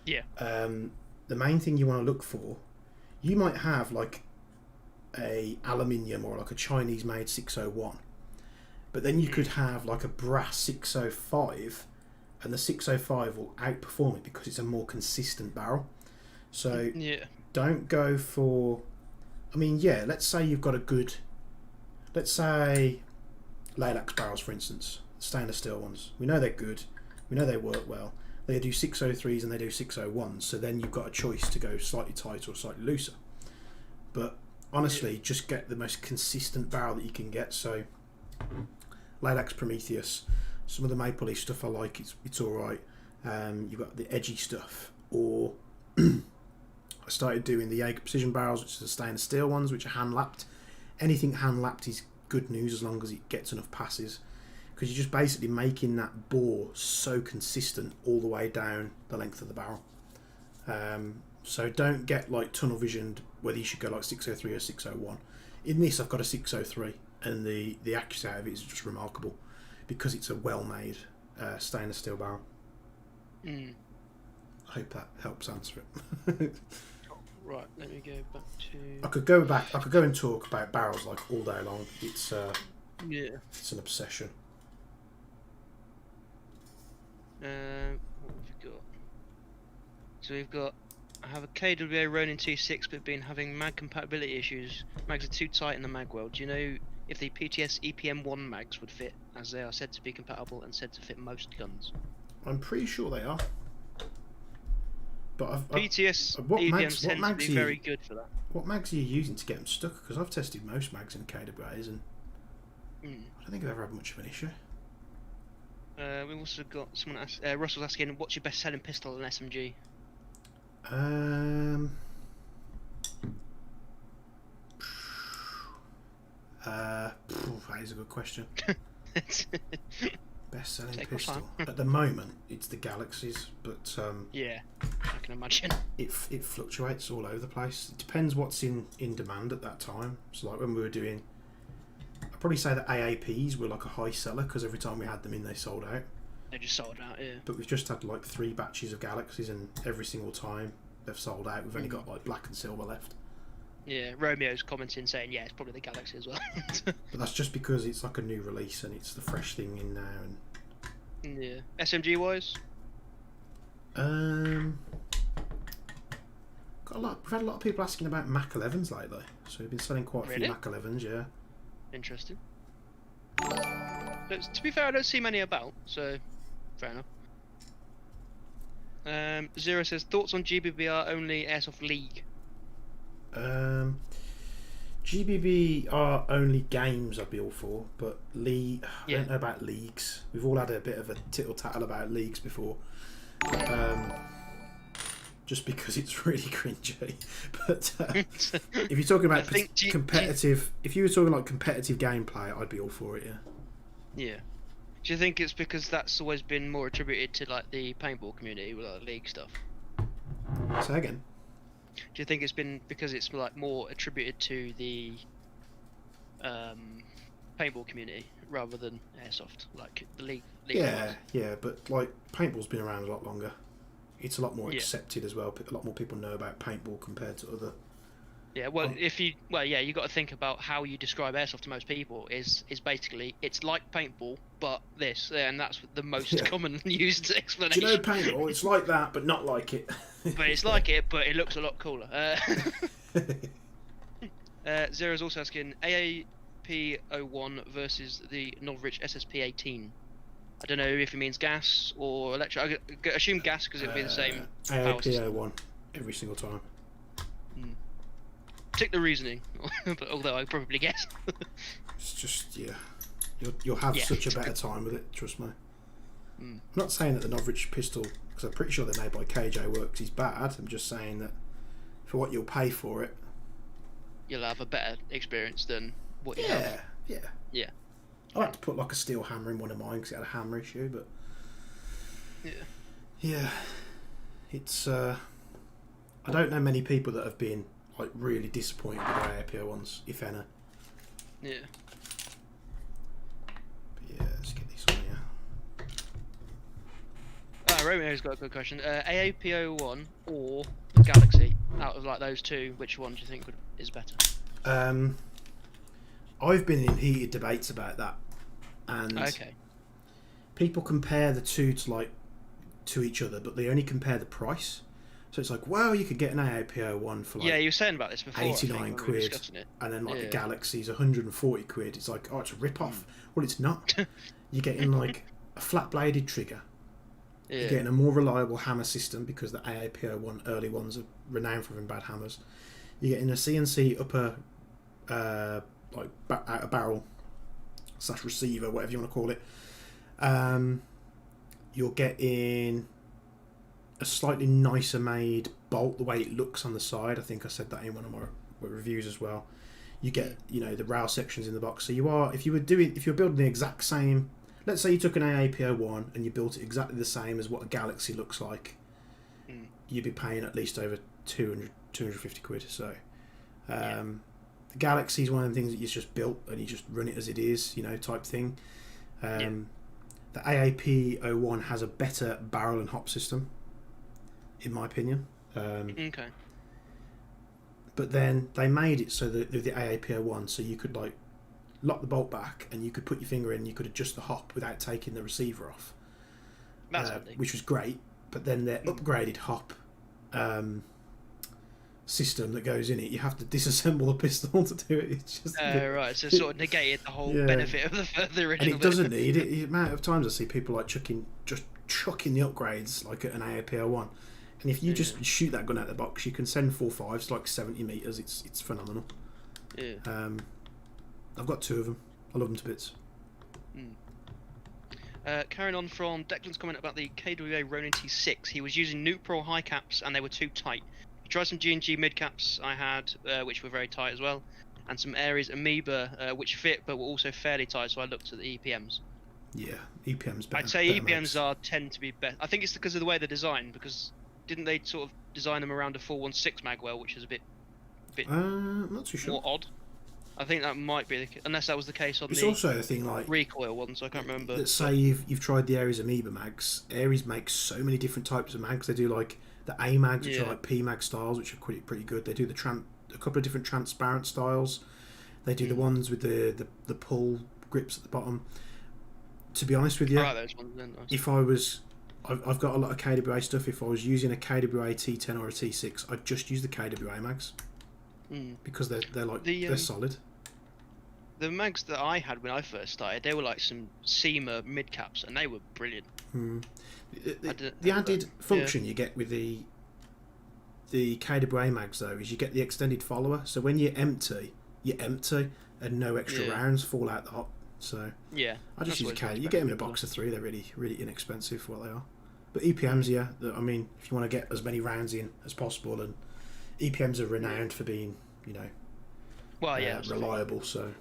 Speaker 1: the main thing you want to look for, you might have like a aluminium or like a Chinese made 601, but then you could have like a brass 605, and the 605 will outperform it because it's a more consistent barrel. So don't go for... I mean, let's say you've got a good... Let's say Lilacs barrels, for instance, stainless steel ones. We know they're good. We know they work well. They do 603s and they do 601s, so then you've got a choice to go slightly tighter or slightly looser. But honestly, just get the most consistent barrel that you can get. So Lilac Prometheus. Some of the Maple Leaf stuff I like. It's all right. You've got the edgy stuff, or I started doing the Jaeger Precision barrels, which are the stainless steel ones, which are hand lapped. Anything hand lapped is good news as long as it gets enough passes, because you're just basically making that bore so consistent all the way down the length of the barrel. So don't get like tunnel visioned whether you should go like 603 or 601. In this, I've got a 603, and the accuracy out of it is just remarkable because it's a well-made stainless steel barrel. I hope that helps answer it.
Speaker 2: Right, let me go back to...
Speaker 1: I could go and talk about barrels like all day long. It's it's an obsession.
Speaker 2: What have we got? So we've got... I have a KWA Ronin 2.6 but been having mag compatibility issues. Mags are too tight in the mag weld. Do you know if the PTS EPM1 mags would fit, as they are said to be compatible and said to fit most guns?
Speaker 1: I'm pretty sure they are. But
Speaker 2: PTS EPMs tend to be very good for that.
Speaker 1: What mags are you using to get them stuck? Because I've tested most mags in KWAs and I don't think I've ever had much of an issue.
Speaker 2: We've also got someone Russell's asking, what's your best selling pistol in SMG?
Speaker 1: That is a good question. Best selling pistol at the moment, it's the Galaxies, but
Speaker 2: yeah, I can imagine
Speaker 1: it fluctuates all over the place. It depends what's in demand at that time. So like when we were doing, I'd probably say that AAPs were like a high seller because every time we had them in, they sold out.
Speaker 2: They just sold out, yeah.
Speaker 1: But we've just had like 3 batches of Galaxies, and every single time they've sold out. We've only got like black and silver left.
Speaker 2: Yeah, Romeo's commenting saying, yeah, it's probably the Galaxy as well.
Speaker 1: But that's just because it's like a new release and it's the fresh thing in now. And
Speaker 2: yeah, SMG wise,
Speaker 1: we've had a lot of people asking about Mac 11s lately, so we've been selling quite a few Mac 11s. Yeah,
Speaker 2: interesting. But to be fair, I don't see many about, so fair enough. Zero says, thoughts on GBBR only Airsoft League?
Speaker 1: GBBR only games I'd be all for, but league, I don't know about leagues. We've all had a bit of a tittle tattle about leagues before, just because it's really cringy. But if you're talking about competitive, if you were talking like competitive gameplay, I'd be all for it.
Speaker 2: Yeah. Do you think it's because that's always been more attributed to like the paintball community with like league stuff?
Speaker 1: Say again.
Speaker 2: Do you think it's been because it's like more attributed to the paintball community rather than airsoft, like the league?
Speaker 1: Yeah, but like paintball's been around a lot longer. It's a lot more accepted as well. A lot more people know about paintball compared to other.
Speaker 2: Yeah, well, you got to think about how you describe airsoft to most people is basically it's like paintball, but this, and that's the most common used explanation.
Speaker 1: Do you know paintball? It's like that, but not like it.
Speaker 2: But it's like it, but it looks a lot cooler. Zero's also asking AAP01 versus the Norwich SSP18. I don't know if it means gas or electric. I assume gas because it'd be the same.
Speaker 1: AAP01 every single time.
Speaker 2: Tick the reasoning, but although I probably guess.
Speaker 1: It's just you'll have such a better time with it. Trust me. I'm not saying that the Norwich pistol, because I'm pretty sure they're made by KJ Works, is bad. I'm just saying that for what you'll pay for it,
Speaker 2: you'll have a better experience than what you have. Yeah.
Speaker 1: I like to put like a steel hammer in one of mine because it had a hammer issue, but yeah, it's I don't know many people that have been like really disappointed with the AAPO ones, if any.
Speaker 2: Yeah.
Speaker 1: But yeah, let's get this one here.
Speaker 2: Romeo's got a good question. AAPO1 or Galaxy? Out of like those two, which one do you think is better?
Speaker 1: I've been in heated debates about that, and people compare the two to each other, but they only compare the price. So it's like, well, you could get an AAPO one for like
Speaker 2: you were saying about this before,
Speaker 1: 89 quid, and then like the Galaxy's 140 quid. It's like, oh, it's a rip off. Well, it's not. You're getting like a flat bladed trigger. You're getting a more reliable hammer system because the AAPO one early ones are renowned for having bad hammers. You're getting a CNC upper out of barrel / receiver, whatever you want to call it. You're getting a slightly nicer made bolt, the way it looks on the side. I think I said that in one of my reviews as well. You get, the rail sections in the box. So if you're building the exact same, let's say you took an AAP01 and you built it exactly the same as what a Galaxy looks like, you'd be paying at least over 250 quid. So the Galaxy is one of the things that you just built and you just run it as it is, type thing. The AAP01 has a better barrel and hop system, in my opinion.
Speaker 2: Okay.
Speaker 1: But then they made it so that the AAP01, so you could like lock the bolt back and you could put your finger in, you could adjust the hop without taking the receiver off.
Speaker 2: That's
Speaker 1: which was great. But then their upgraded hop system that goes in it, you have to disassemble the pistol to do it. It's just
Speaker 2: right, so it sort of negated the whole benefit of the original.
Speaker 1: And it doesn't need it. The amount of times I see people like chucking the upgrades like at an AAP01, and if you just shoot that gun out of the box, you can send 4.5s to like 70 meters. It's phenomenal. Yeah. I've got 2 of them. I love them to bits.
Speaker 2: Carrying on from Declan's comment about the KWA Ronin T6, he was using neutral high caps and they were too tight. He tried some G&G mid caps I had, which were very tight as well, and some Ares Amoeba, which fit but were also fairly tight, so I looked at the EPMs.
Speaker 1: Yeah, EPMs better.
Speaker 2: I'd say EPMs tend to be better. I think it's because of the way they're designed, because didn't they sort of design them around a 416 magwell, which is a bit
Speaker 1: not too sure.
Speaker 2: more odd. I think that might be unless that was the case on
Speaker 1: it's
Speaker 2: the
Speaker 1: also the thing like
Speaker 2: recoil ones. I can't remember.
Speaker 1: Let's say you've tried the Ares Amoeba mags. Ares makes so many different types of mags. They do like the A mags, which are like P mag styles, which are pretty good. They do a couple of different transparent styles. They do the ones with the pull grips at the bottom. To be honest with you,
Speaker 2: those ones, then,
Speaker 1: if I've got a lot of KWA stuff. If I was using a KWA T10 or a T6, I'd just use the KWA mags because they're solid.
Speaker 2: The mags that I had when I first started, they were like some SEMA mid caps, and they were brilliant.
Speaker 1: The added function you get with the KWA mags though is you get the extended follower. So when you're empty, and no extra rounds fall out the hop. So I just use a KWA. You get them in a box of 3. They're really really inexpensive for what they are. But EPMs, I mean, if you want to get as many rounds in as possible, and EPMs are renowned for being, reliable. So.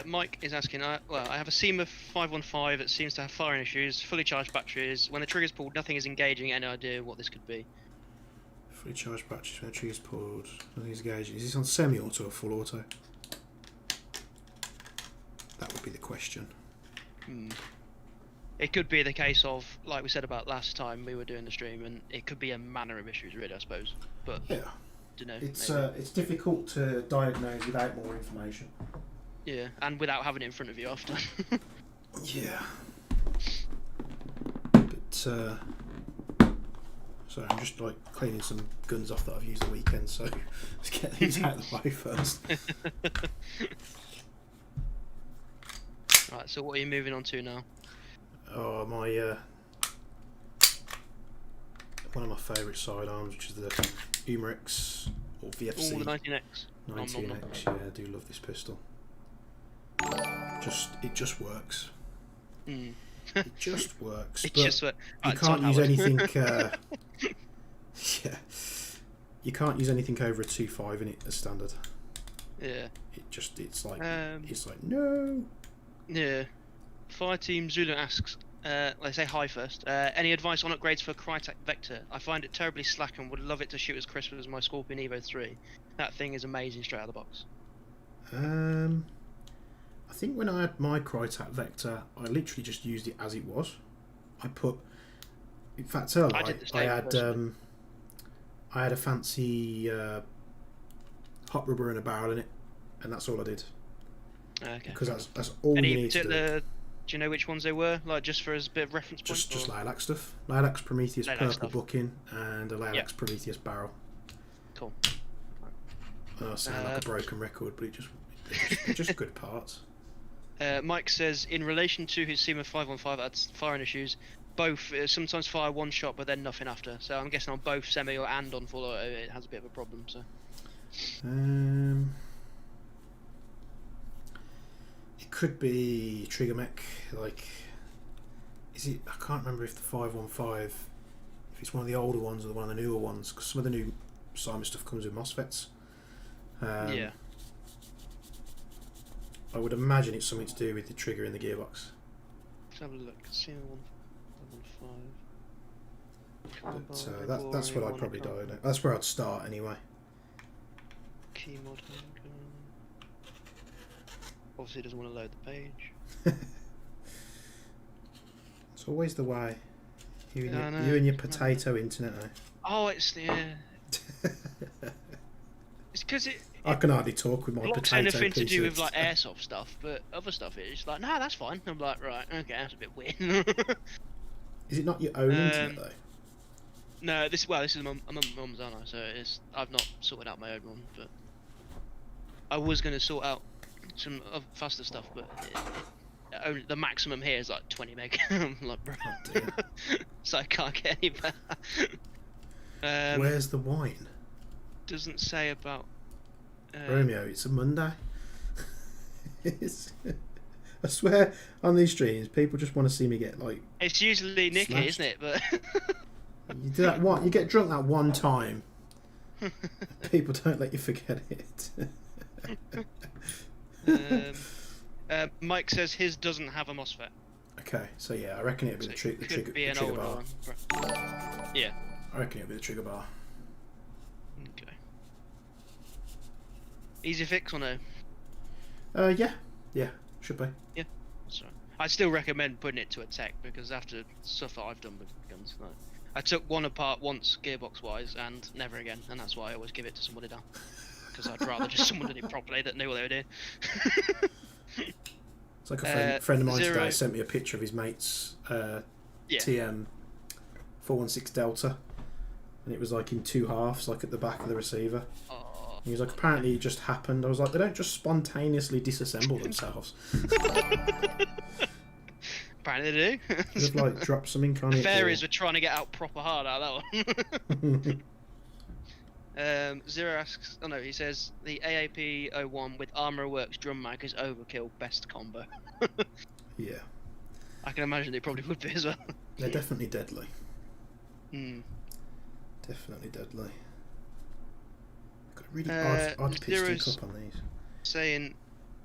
Speaker 2: Mike is asking, I have a SEMA 515 that seems to have firing issues, fully charged batteries. When the trigger's pulled, nothing is engaging. Any idea what this could be?
Speaker 1: Fully charged batteries, when the trigger's pulled, nothing is engaging. Is this on semi-auto or full auto? That would be the question.
Speaker 2: It could be the case of, like we said about last time we were doing the stream, and it could be a manner of issues, really, I suppose. But
Speaker 1: yeah,
Speaker 2: don't know.
Speaker 1: It's difficult to diagnose without more information.
Speaker 2: Yeah, and without having it in front of you after.
Speaker 1: Yeah. But sorry, I'm just like cleaning some guns off that I've used the weekend, so let's get these out of the way first.
Speaker 2: Right, so what are you moving on to now?
Speaker 1: Oh, my one of my favourite sidearms, which is the Umerix or VFC.
Speaker 2: Oh, the 19X.
Speaker 1: 19X, yeah, I do love this pistol. It just works. It just works. You can't use anything. You can't use anything over a 2.5 in it as standard.
Speaker 2: Yeah.
Speaker 1: It's like no.
Speaker 2: Yeah. Fire Team Zulu asks, let's say hi first. Any advice on upgrades for Crytek Vector? I find it terribly slack and would love it to shoot as crisp as my Scorpion Evo 3. That thing is amazing straight out of the box.
Speaker 1: I think when I had my Crytek Vector, I literally just used it as it was. In fact, I had a fancy hot rubber and a barrel in it, and that's all I did.
Speaker 2: Okay.
Speaker 1: Because that's all you need to do.
Speaker 2: Do you know which ones they were? Like just for a bit of reference point?
Speaker 1: Just Lilac stuff. Lilac's Prometheus purple booking and a Lilac's Prometheus barrel.
Speaker 2: Cool.
Speaker 1: I sound like a broken record, but they're just good parts.
Speaker 2: Mike says, in relation to his SEMA 515 that's firing issues, both sometimes fire one shot but then nothing after. So I'm guessing on both semi and on full auto it has a bit of a problem. So.
Speaker 1: could be trigger mech. Like, is it? I can't remember if the 515, if it's one of the older ones or one of the newer ones. Because some of the new Simon stuff comes with Mosfets.
Speaker 2: Yeah.
Speaker 1: I would imagine it's something to do with the trigger in the gearbox.
Speaker 2: Let's have a look. See 115.
Speaker 1: But that's what I'd probably do. That's where I'd start anyway.
Speaker 2: Key mod handgun. Obviously, doesn't want to load the page.
Speaker 1: It's always the way. You
Speaker 2: Yeah,
Speaker 1: and your potato internet, eh?
Speaker 2: Oh, it's the. It's because
Speaker 1: I can hardly talk with my
Speaker 2: Glock's
Speaker 1: potato
Speaker 2: anything to do
Speaker 1: PC.
Speaker 2: with like airsoft stuff, but other stuff it's like, nah, that's fine. I'm like, right, okay, that's a bit weird.
Speaker 1: Is it not your own internet though?
Speaker 2: No, this is I'm a mum's, aren't I? So I've not sorted out my own one, but I was gonna sort out some faster stuff, but only the maximum here is like 20 meg. I'm like, bro,
Speaker 1: Oh dear.
Speaker 2: so I can't get any better.
Speaker 1: Where's the wine?
Speaker 2: Doesn't say about.
Speaker 1: Romeo, it's a Monday. I swear on these streams, people just want to see me get like.
Speaker 2: It's usually Nicky,
Speaker 1: smashed.
Speaker 2: isn't it? But
Speaker 1: You do that one. You get drunk that one time. People don't let you forget it.
Speaker 2: Mike says his doesn't have a Mosfet.
Speaker 1: Okay, so yeah, I reckon it'd be
Speaker 2: So
Speaker 1: the trigger
Speaker 2: be an
Speaker 1: trigger
Speaker 2: older
Speaker 1: bar.
Speaker 2: one. Yeah.
Speaker 1: I reckon it'd be the trigger bar.
Speaker 2: Okay. Easy fix or no?
Speaker 1: Yeah, should be.
Speaker 2: That's right. I still recommend putting it to a tech because after stuff that I've done with guns, like, I took one apart once gearbox wise and never again, and that's why I always give it to somebody down. Because I'd rather just someone did it properly that knew what they were doing.
Speaker 1: It's like a friend of mine
Speaker 2: Zero.
Speaker 1: today sent me a picture of his mate's TM 416 Delta, and it was like in two halves, like at the back of the receiver.
Speaker 2: Oh.
Speaker 1: He was like, apparently it just happened. I was like, they don't just spontaneoly disassemble themselves.
Speaker 2: Apparently they do.
Speaker 1: They've like dropped something on
Speaker 2: The
Speaker 1: it.
Speaker 2: fairies were trying to get out proper hard out of that one. Zero asks, oh no, he says the AAP-01 with Armour Works drum mag is overkill, best combo.
Speaker 1: Yeah,
Speaker 2: I can imagine it probably would be as well.
Speaker 1: they're definitely deadly.
Speaker 2: Hmm.
Speaker 1: Definitely deadly. Got a really odd pitch
Speaker 2: Zero's
Speaker 1: stick up on these.
Speaker 2: saying,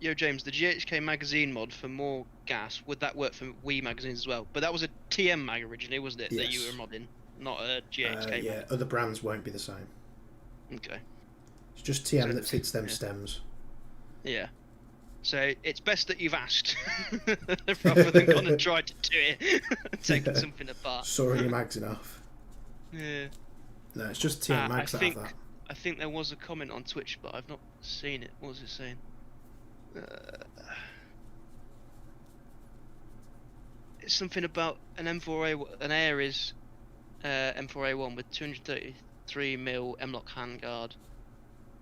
Speaker 2: yo James, the GHK magazine mod for more gas, would that work for Wii magazines as well? But that was a TM mag originally, wasn't it, that you
Speaker 1: Yes.
Speaker 2: were modding? Not a GHK
Speaker 1: Yeah,
Speaker 2: mag.
Speaker 1: other brands won't be the same.
Speaker 2: Okay.
Speaker 1: It's just TM
Speaker 2: So-
Speaker 1: that fits them
Speaker 2: yeah.
Speaker 1: stems.
Speaker 2: Yeah. So it's best that you've asked rather than gone and tried to do it, taking
Speaker 1: Yeah.
Speaker 2: something apart.
Speaker 1: Sawing your mags enough.
Speaker 2: Yeah.
Speaker 1: No, it's just TM mags
Speaker 2: I
Speaker 1: that have
Speaker 2: think
Speaker 1: that.
Speaker 2: I think there was a comment on Twitch, but I've not seen it. What was it saying? It's something about an M4A, an Ares M4A1 with 233mm M-lock handguard.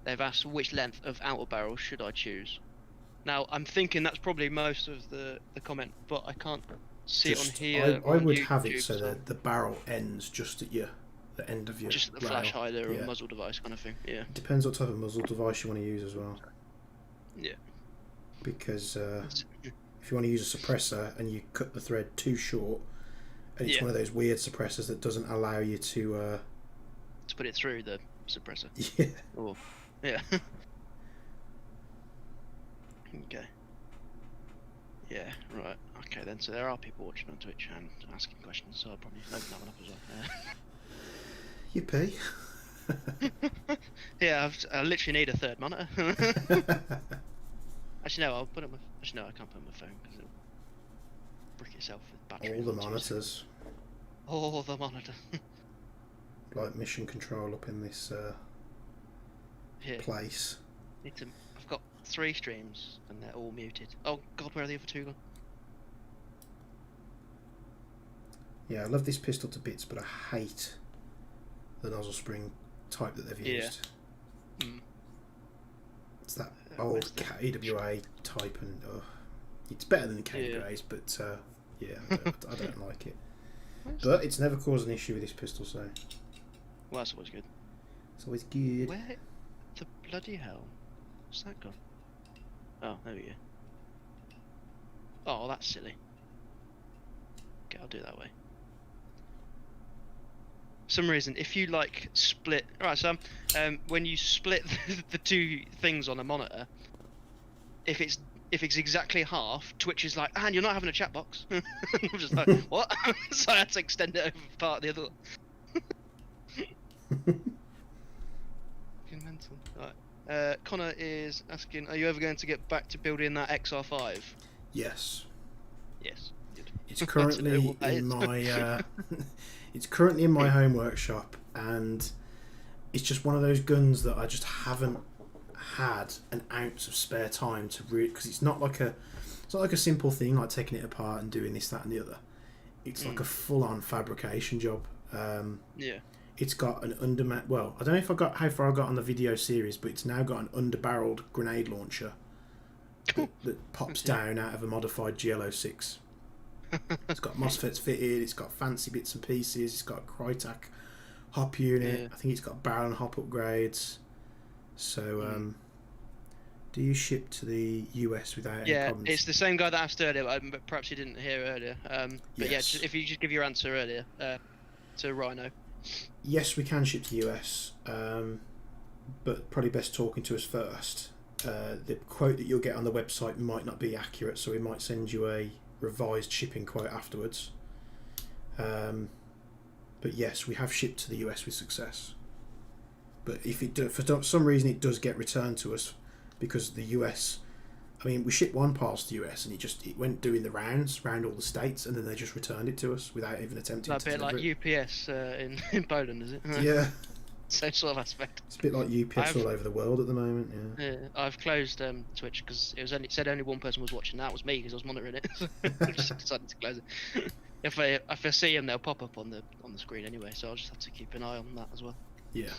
Speaker 2: They've asked which length of outer barrel should I choose. Now I'm thinking that's probably most of the comment, but I can't see it on here.
Speaker 1: I
Speaker 2: or on
Speaker 1: would have it
Speaker 2: YouTube,
Speaker 1: so that the barrel ends just at the end of your
Speaker 2: just the
Speaker 1: rail.
Speaker 2: flash hider
Speaker 1: Yeah.
Speaker 2: or muzzle device kind of thing. Yeah.
Speaker 1: Depends what type of muzzle device you want to use as well.
Speaker 2: Yeah.
Speaker 1: Because if you want to use a suppressor and you cut the thread too short, and it's
Speaker 2: Yeah.
Speaker 1: one of those weird suppressors that doesn't allow you to.
Speaker 2: To put it through the suppressor.
Speaker 1: Yeah.
Speaker 2: Oh. Yeah. Okay. Yeah, right. Okay then, so there are people watching on Twitch and asking questions, so I'll probably open that one up as well.
Speaker 1: Yippee.
Speaker 2: Yeah, I literally need a third monitor. Actually no, I'll put it on my... Actually no, I can't put it on my phone because it'll brick itself with battery.
Speaker 1: All the monitors.
Speaker 2: All the monitor.
Speaker 1: Like mission control up in this
Speaker 2: Here,
Speaker 1: place.
Speaker 2: I've got 3 streams and they're all muted. Oh god, where are the other 2 gone?
Speaker 1: Yeah, I love this pistol to bits, but I hate the nozzle spring type that they've
Speaker 2: Yeah.
Speaker 1: used.
Speaker 2: Mm.
Speaker 1: It's that
Speaker 2: where's
Speaker 1: old
Speaker 2: the-
Speaker 1: KWA type, and it's better than the
Speaker 2: Yeah.
Speaker 1: KWAs, but yeah, I don't like it.
Speaker 2: Where's
Speaker 1: But it's never caused an issue with this pistol, so
Speaker 2: Well, that's always good.
Speaker 1: it's always good.
Speaker 2: Where the bloody hell? What's that gone? Oh, there we go. Oh, that's silly. Okay, I'll do it that way. For some reason, if you like split, right, so when you split the two things on a monitor, if it's exactly half, Twitch is like, and you're not having a chat box. I'm just like, what? So I had to extend it over part of the other. Fucking mental. Right. Connor is asking, are you ever going to get back to building that XR5?
Speaker 1: Yes.
Speaker 2: Yes. Good.
Speaker 1: It's currently in my it's currently in my home workshop, and it's just one of those guns that I just haven't had an ounce of spare time to read, because it's not like a simple thing like taking it apart and doing this, that, and the other. It's like a full-on fabrication job.
Speaker 2: Yeah.
Speaker 1: It's got an well, I don't know if I got how far I got on the video series, but it's now got an under-barreled grenade launcher that pops down out of a modified GL06. It's got Mosfets fitted, it's got fancy bits and pieces, it's got a Crytek hop unit,
Speaker 2: Yeah.
Speaker 1: I think it's got barrel and hop upgrades. So, do you ship to the US without any problems?
Speaker 2: It's the same guy that asked earlier, but perhaps you didn't hear earlier. But
Speaker 1: yes.
Speaker 2: if you just give your answer earlier to Rhino.
Speaker 1: Yes, we can ship to the US, but probably best talking to us first. The quote that you'll get on the website might not be accurate, so we might send you a revised shipping quote afterwards. But yes, we have shipped to the US with success. But if it for some reason it does get returned to us, because the US, I mean, we shipped one past the US and it went doing the rounds around all the states, and then they just returned it to us without even attempting to deliver it.
Speaker 2: A bit like UPS in Poland, is it?
Speaker 1: Yeah.
Speaker 2: Same sort of aspect.
Speaker 1: It's a bit like UPS all over the world at the moment.
Speaker 2: Yeah, I've closed Twitch because it said only one person was watching. That was me because I was monitoring it. I just decided to close it. If I see them, they'll pop up on the screen anyway. So I'll just have to keep an eye on that as well.
Speaker 1: Yeah.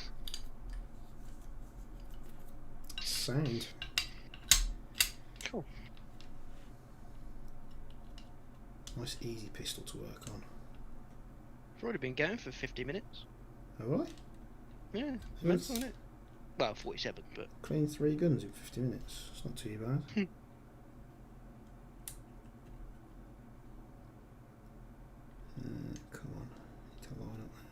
Speaker 1: Sound.
Speaker 2: Cool.
Speaker 1: Nice easy pistol to work on.
Speaker 2: I've already been going for 50 minutes.
Speaker 1: Have I?
Speaker 2: Yeah, it's isn't it? Well, 47, but
Speaker 1: clean 3 guns in 50 minutes. It's not too bad. Come on, need to line up there.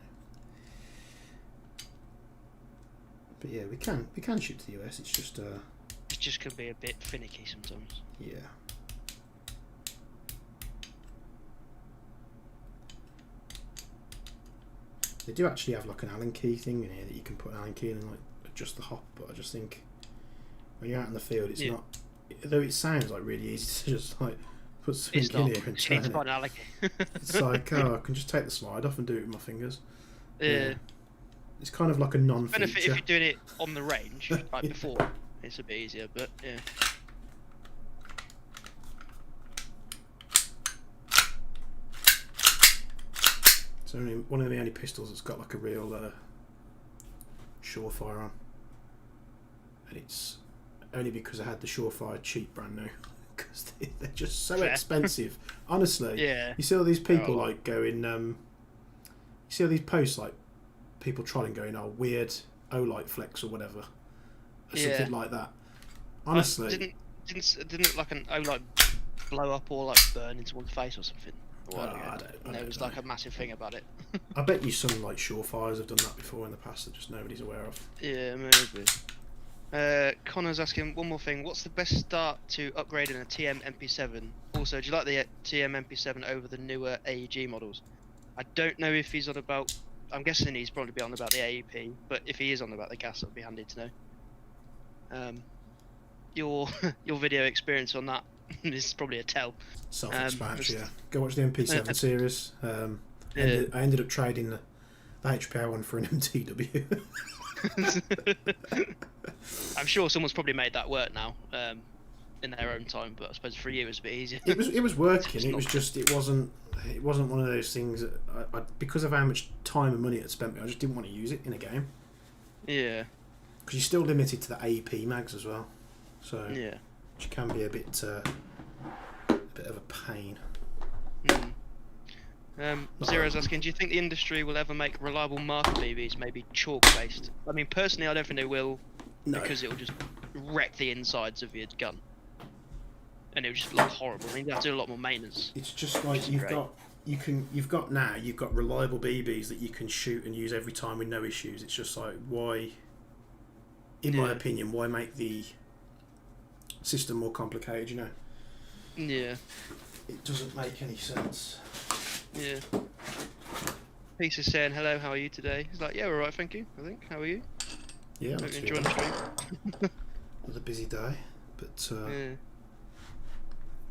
Speaker 1: But yeah, we can shoot to the US. It's just
Speaker 2: can be a bit finicky sometimes.
Speaker 1: Yeah. They do actually have like an Allen key thing in here that you can put an Allen key in and like adjust the hop, but I just think when you're out in the field, it's not. Though it sounds like really easy to just like put something in here and turn it. It's like, oh, I can just take the slide off and do it with my fingers.
Speaker 2: Yeah.
Speaker 1: It's kind of like a non-feature.
Speaker 2: Benefit if you're doing it on the range, like before, it's a bit easier, but yeah.
Speaker 1: It's only one of the only pistols that's got like a real Surefire on, and it's only because I had the Surefire cheap brand new, because they're just so expensive. Honestly,
Speaker 2: yeah.
Speaker 1: You see all these people like going, you see all these posts like people trying going, oh, weird Olight flex or whatever, or something like that. Honestly,
Speaker 2: didn't look like an Olight blow up or like burn into one's face or something. There was like a massive thing about it.
Speaker 1: I bet you some like Surefires have done that before in the past that just nobody's aware of.
Speaker 2: Yeah, maybe. Connor's asking one more thing. What's the best start to upgrading a TM MP7? Also, do you like the TM MP7 over the newer AEG models? I don't know if he's on about. I'm guessing he's probably on about the AEP, but if he is on about the gas, that would be handy to know. Your video experience on that is probably a tell.
Speaker 1: Self-explanatory, yeah. Go watch the MP7 series. I ended up trading the HPR one for an MTW.
Speaker 2: I'm sure someone's probably made that work now in their own time, but I suppose for you it was a bit easier.
Speaker 1: It was working. It was just it wasn't one of those things that I because of how much time and money it spent me, I just didn't want to use it in a game.
Speaker 2: Yeah.
Speaker 1: Because you're still limited to the AEP mags as well, so
Speaker 2: yeah,
Speaker 1: which can be a bit of a pain.
Speaker 2: Zero's asking, do you think the industry will ever make reliable marker BBs, maybe chalk based? I mean, personally, I don't think they will, because it will just wreck the insides of your gun. and it would just look horrible. I mean, you have to do a lot more maintenance.
Speaker 1: It's just like
Speaker 2: Which is
Speaker 1: you've
Speaker 2: great.
Speaker 1: got you've got reliable BBs that you can shoot and use every time with no issues. It's just like, why, in my
Speaker 2: Yeah.
Speaker 1: opinion, why make the system more complicated? You know,
Speaker 2: Yeah,
Speaker 1: it doesn't make any sense.
Speaker 2: yeah. Peace is saying hello. How are you today? He's like, yeah, all right, thank you. I think. How are you?
Speaker 1: Yeah,
Speaker 2: Hope
Speaker 1: not
Speaker 2: you're
Speaker 1: too
Speaker 2: enjoying the
Speaker 1: bad.
Speaker 2: stream.
Speaker 1: Another busy day, but
Speaker 2: Yeah.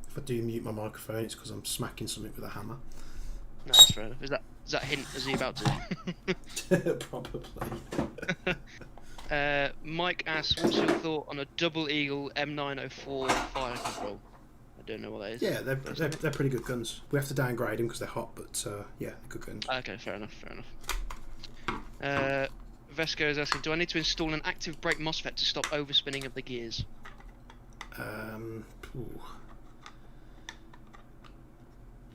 Speaker 1: if I do mute my microphone, it's because I'm smacking something with a hammer.
Speaker 2: No, that's fair enough. Is that hint? Is he about to?
Speaker 1: Probably.
Speaker 2: Mike asks, what's your thought on a double eagle M904 fire control? I don't know what that is.
Speaker 1: Yeah, they're pretty good guns. We have to downgrade them because they're hot, but yeah, they're good guns.
Speaker 2: Okay, fair enough. Vesco is asking, do I need to install an active brake Mosfet to stop overspinning of the gears?
Speaker 1: Ooh.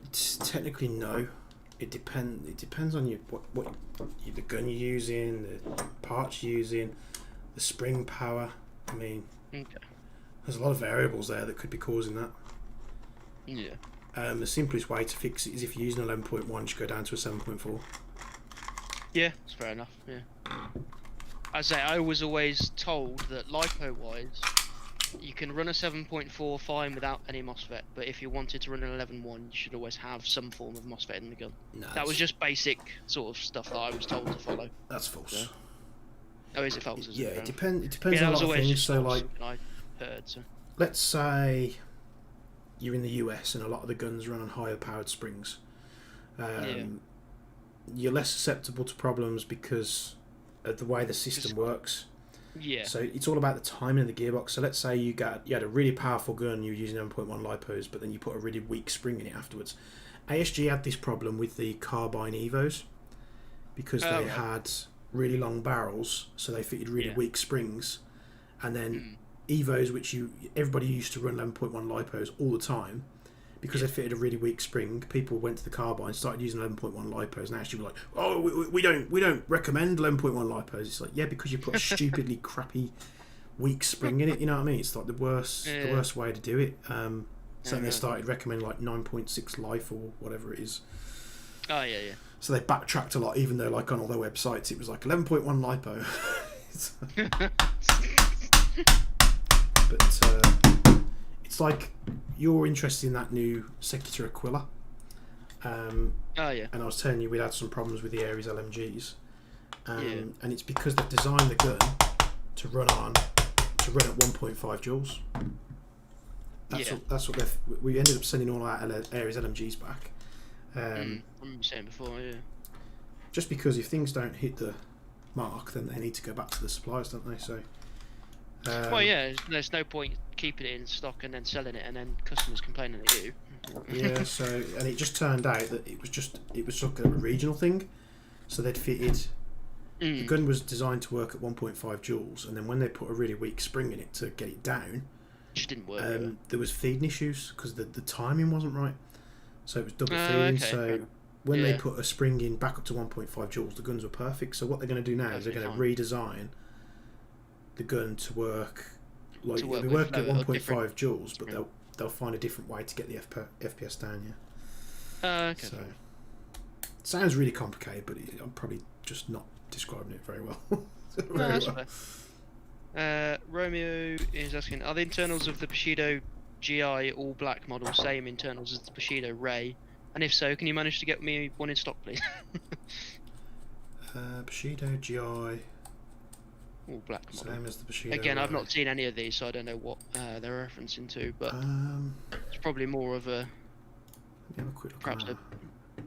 Speaker 1: It's technically no. It depends on the gun you're using, the parts you're using, the spring power. I mean,
Speaker 2: Okay.
Speaker 1: there's a lot of variables there that could be causing that.
Speaker 2: Yeah.
Speaker 1: The simplest way to fix it is if you're using 11.1, just go down to a 7.4.
Speaker 2: Yeah, that's fair enough. Yeah. I say I was always told that LiPo-wise, you can run a 7.4 fine without any MOSFET, but if you wanted to run an 11.1, you should always have some form of MOSFET in the gun.
Speaker 1: No,
Speaker 2: That was just basic sort of stuff that I was told to follow.
Speaker 1: That's false.
Speaker 2: Yeah. Oh, is it false? Is
Speaker 1: Yeah,
Speaker 2: it?
Speaker 1: it depends
Speaker 2: Yeah,
Speaker 1: on
Speaker 2: that
Speaker 1: a
Speaker 2: was
Speaker 1: lot of
Speaker 2: always
Speaker 1: things.
Speaker 2: just
Speaker 1: So like,
Speaker 2: something I heard. So.
Speaker 1: let's say you're in the US and a lot of the guns run on higher powered springs. You're less susceptible to problems because of the way the system works.
Speaker 2: Yeah.
Speaker 1: So it's all about the timing of the gearbox. So let's say you had a really powerful gun, you were using 11.1 lipos, but then you put a really weak spring in it afterwards. ASG had this problem with the carbine Evos because they had really long barrels, so they fitted really weak springs, and then Evos, which everybody used to run 11.1 lipos all the time, because they fitted a really weak spring. People went to the carbine, started using 11.1 lipos, and actually were like, "Oh, we don't recommend 11.1 lipos." It's like, yeah, because you put a stupidly crappy weak spring in it. You know what I mean? It's like the worst way to do it. So then they started recommending like 9.6 life or whatever it is.
Speaker 2: Oh yeah.
Speaker 1: So they backtracked a lot, even though like on all their websites it was like 11.1 lipo. But it's like you're interested in that new Secutor Aquila. And I was telling you we'd had some problems with the Ares LMGs. And it's because they've designed the gun to run at 1.5 joules. That's what we ended up sending all our Ares LMGs back.
Speaker 2: I remember you saying before, yeah.
Speaker 1: Just because if things don't hit the mark, then they need to go back to the suppliers, don't they? So.
Speaker 2: Well, yeah. There's no point keeping it in stock and then selling it, and then customers complaining at you.
Speaker 1: Yeah. So, and it just turned out that it was sort of a regional thing. So they'd fitted. The gun was designed to work at 1.5 joules, and then when they put a really weak spring in it to get it down,
Speaker 2: it just didn't work.
Speaker 1: There was feeding issues because the timing wasn't right. So it was double feeding.
Speaker 2: Okay.
Speaker 1: So when they put a spring in back up to 1.5 joules, the guns were perfect. So what they're going to do now is they're going to redesign the gun to work like it'll be working at 1.5 joules, but they'll find a different way to get the FPS down. Yeah.
Speaker 2: Okay.
Speaker 1: So it sounds really complicated, but I'm probably just not describing it very well.
Speaker 2: No, that's fair. Romeo is asking, are the internals of the Bushido GI all black model same internals as the Bushido Ray? And if so, can you manage to get me one in stock, please?
Speaker 1: Bushido GI.
Speaker 2: All black model.
Speaker 1: Same as the Bushido
Speaker 2: Again,
Speaker 1: Ray.
Speaker 2: I've not seen any of these, so I don't know what they're referencing to, but it's probably more of a
Speaker 1: let me have a quick look
Speaker 2: perhaps
Speaker 1: on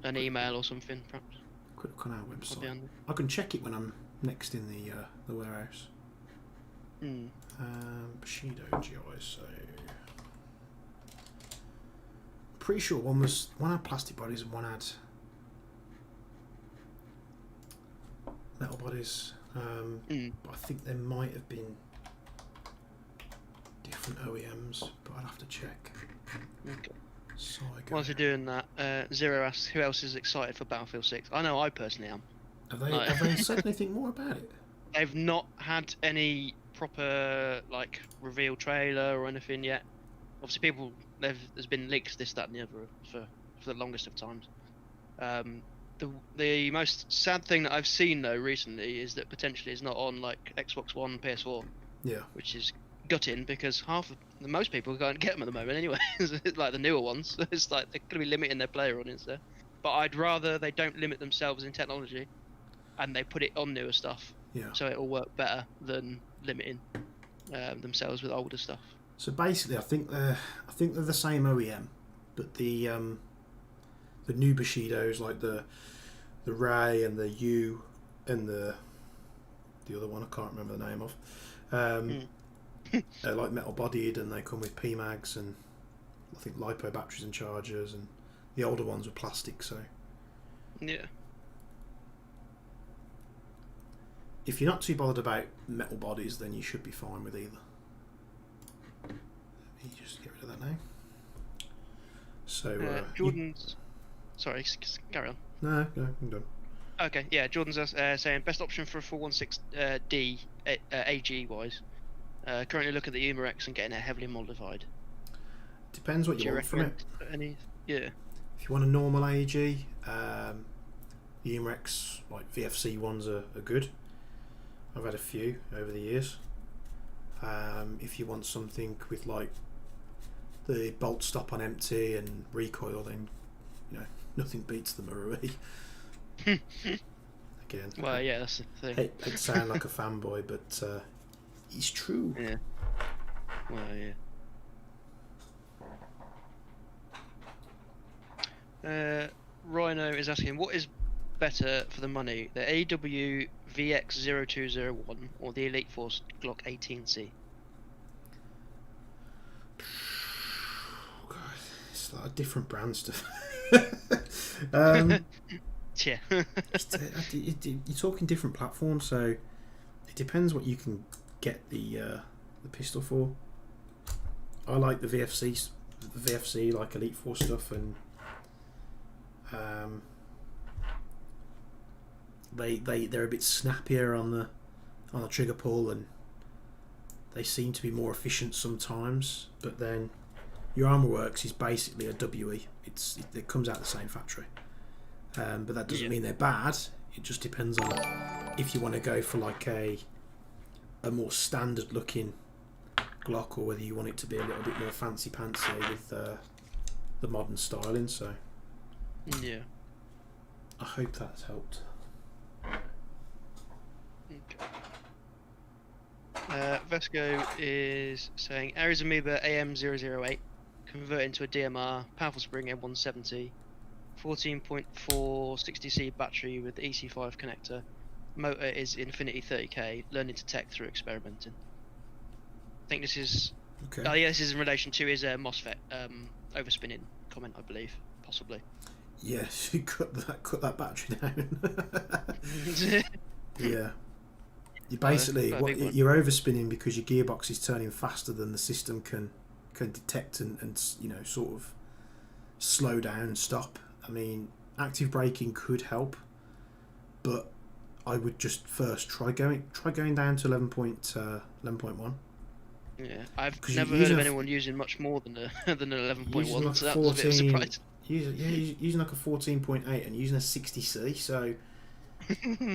Speaker 2: an email or something, perhaps.
Speaker 1: quick look on our website. I can check it when I'm next in the warehouse. Bushido GI. So pretty sure one had plastic bodies and one had metal bodies. But I think there might have been different OEMs, but I'd have to check.
Speaker 2: Okay.
Speaker 1: Whilst
Speaker 2: you're doing that, Zero asks, who else is excited for Battlefield 6? I know I personally am.
Speaker 1: Have they said anything more about it?
Speaker 2: They've not had any proper reveal trailer or anything yet. obviously there's been leaks, this, that, and the other for the longest of times. The most sad thing that I've seen though recently is that potentially it's not on like Xbox One, PS4,
Speaker 1: Yeah.
Speaker 2: which is gutting because most people can't get them at the moment anyway. Like the newer ones, it's like they're going to be limiting their player audience there. But I'd rather they don't limit themselves in technology, and they put it on newer stuff,
Speaker 1: Yeah.
Speaker 2: so it'll work better than limiting themselves with older stuff.
Speaker 1: So basically, I think they're the same OEM, but the new Bushidos, like the Ray and the U and the other one I can't remember the name of, they're like metal bodied and they come with PMags and I think LiPo batteries and chargers, and the older ones were plastic. So
Speaker 2: yeah,
Speaker 1: if you're not too bothered about metal bodies, then you should be fine with either. Let me just get rid of that now. So
Speaker 2: Jordan's. Sorry, carry on.
Speaker 1: No, I'm done.
Speaker 2: Okay, yeah, Jordan's saying best option for a 416D AG wise. Currently look at the Yuma X and getting it heavily modified.
Speaker 1: Depends what you want from it.
Speaker 2: Yeah.
Speaker 1: If you want a normal AG, the Yuma X, like VFC ones are good. I've had a few over the years. If you want something with like the bolt stop on empty and recoil, then nothing beats the Marui. Again.
Speaker 2: Well, yeah, that's the thing.
Speaker 1: Hate to sound like a fanboy, but it's true.
Speaker 2: Yeah. Well, yeah. Rhino is asking, what is better for the money, the AW VX0201 or the Elite Force Glock 18C?
Speaker 1: God, it's like a different brand stuff.
Speaker 2: Yeah.
Speaker 1: You're talking different platforms, so it depends what you can get the pistol for. I like the VFC like Elite Force stuff, and they're a bit snappier on the trigger pull, and they seem to be more efficient sometimes. But then your Armor Works is basically a WE. It comes out the same factory, but that doesn't mean they're bad. It just depends on if you want to go for like a more standard looking Glock, or whether you want it to be a little bit more fancy pantsy with the modern styling. So
Speaker 2: yeah,
Speaker 1: I hope that's helped.
Speaker 2: Okay. Vesco is saying Ares Amoeba AM008 convert into a DMR, powerful spring M170, 14.4 60C battery with EC5 connector. Motor is Infinity 30k. Learning to tech through experimenting. I think this is.
Speaker 1: Okay.
Speaker 2: Oh yeah, this is in relation to his Mosfet overspinning comment, I believe, possibly.
Speaker 1: Yes, you cut that battery down. Yeah. You basically you're overspinning because your gearbox is turning faster than the system can detect and sort of slow down and stop. I mean, active braking could help, but I would just first try going down to 11.1.
Speaker 2: Yeah, I've never heard of anyone using much more than an 11.1, like so that was a bit of a surprise.
Speaker 1: Using like a 14.8 and using a 60C, so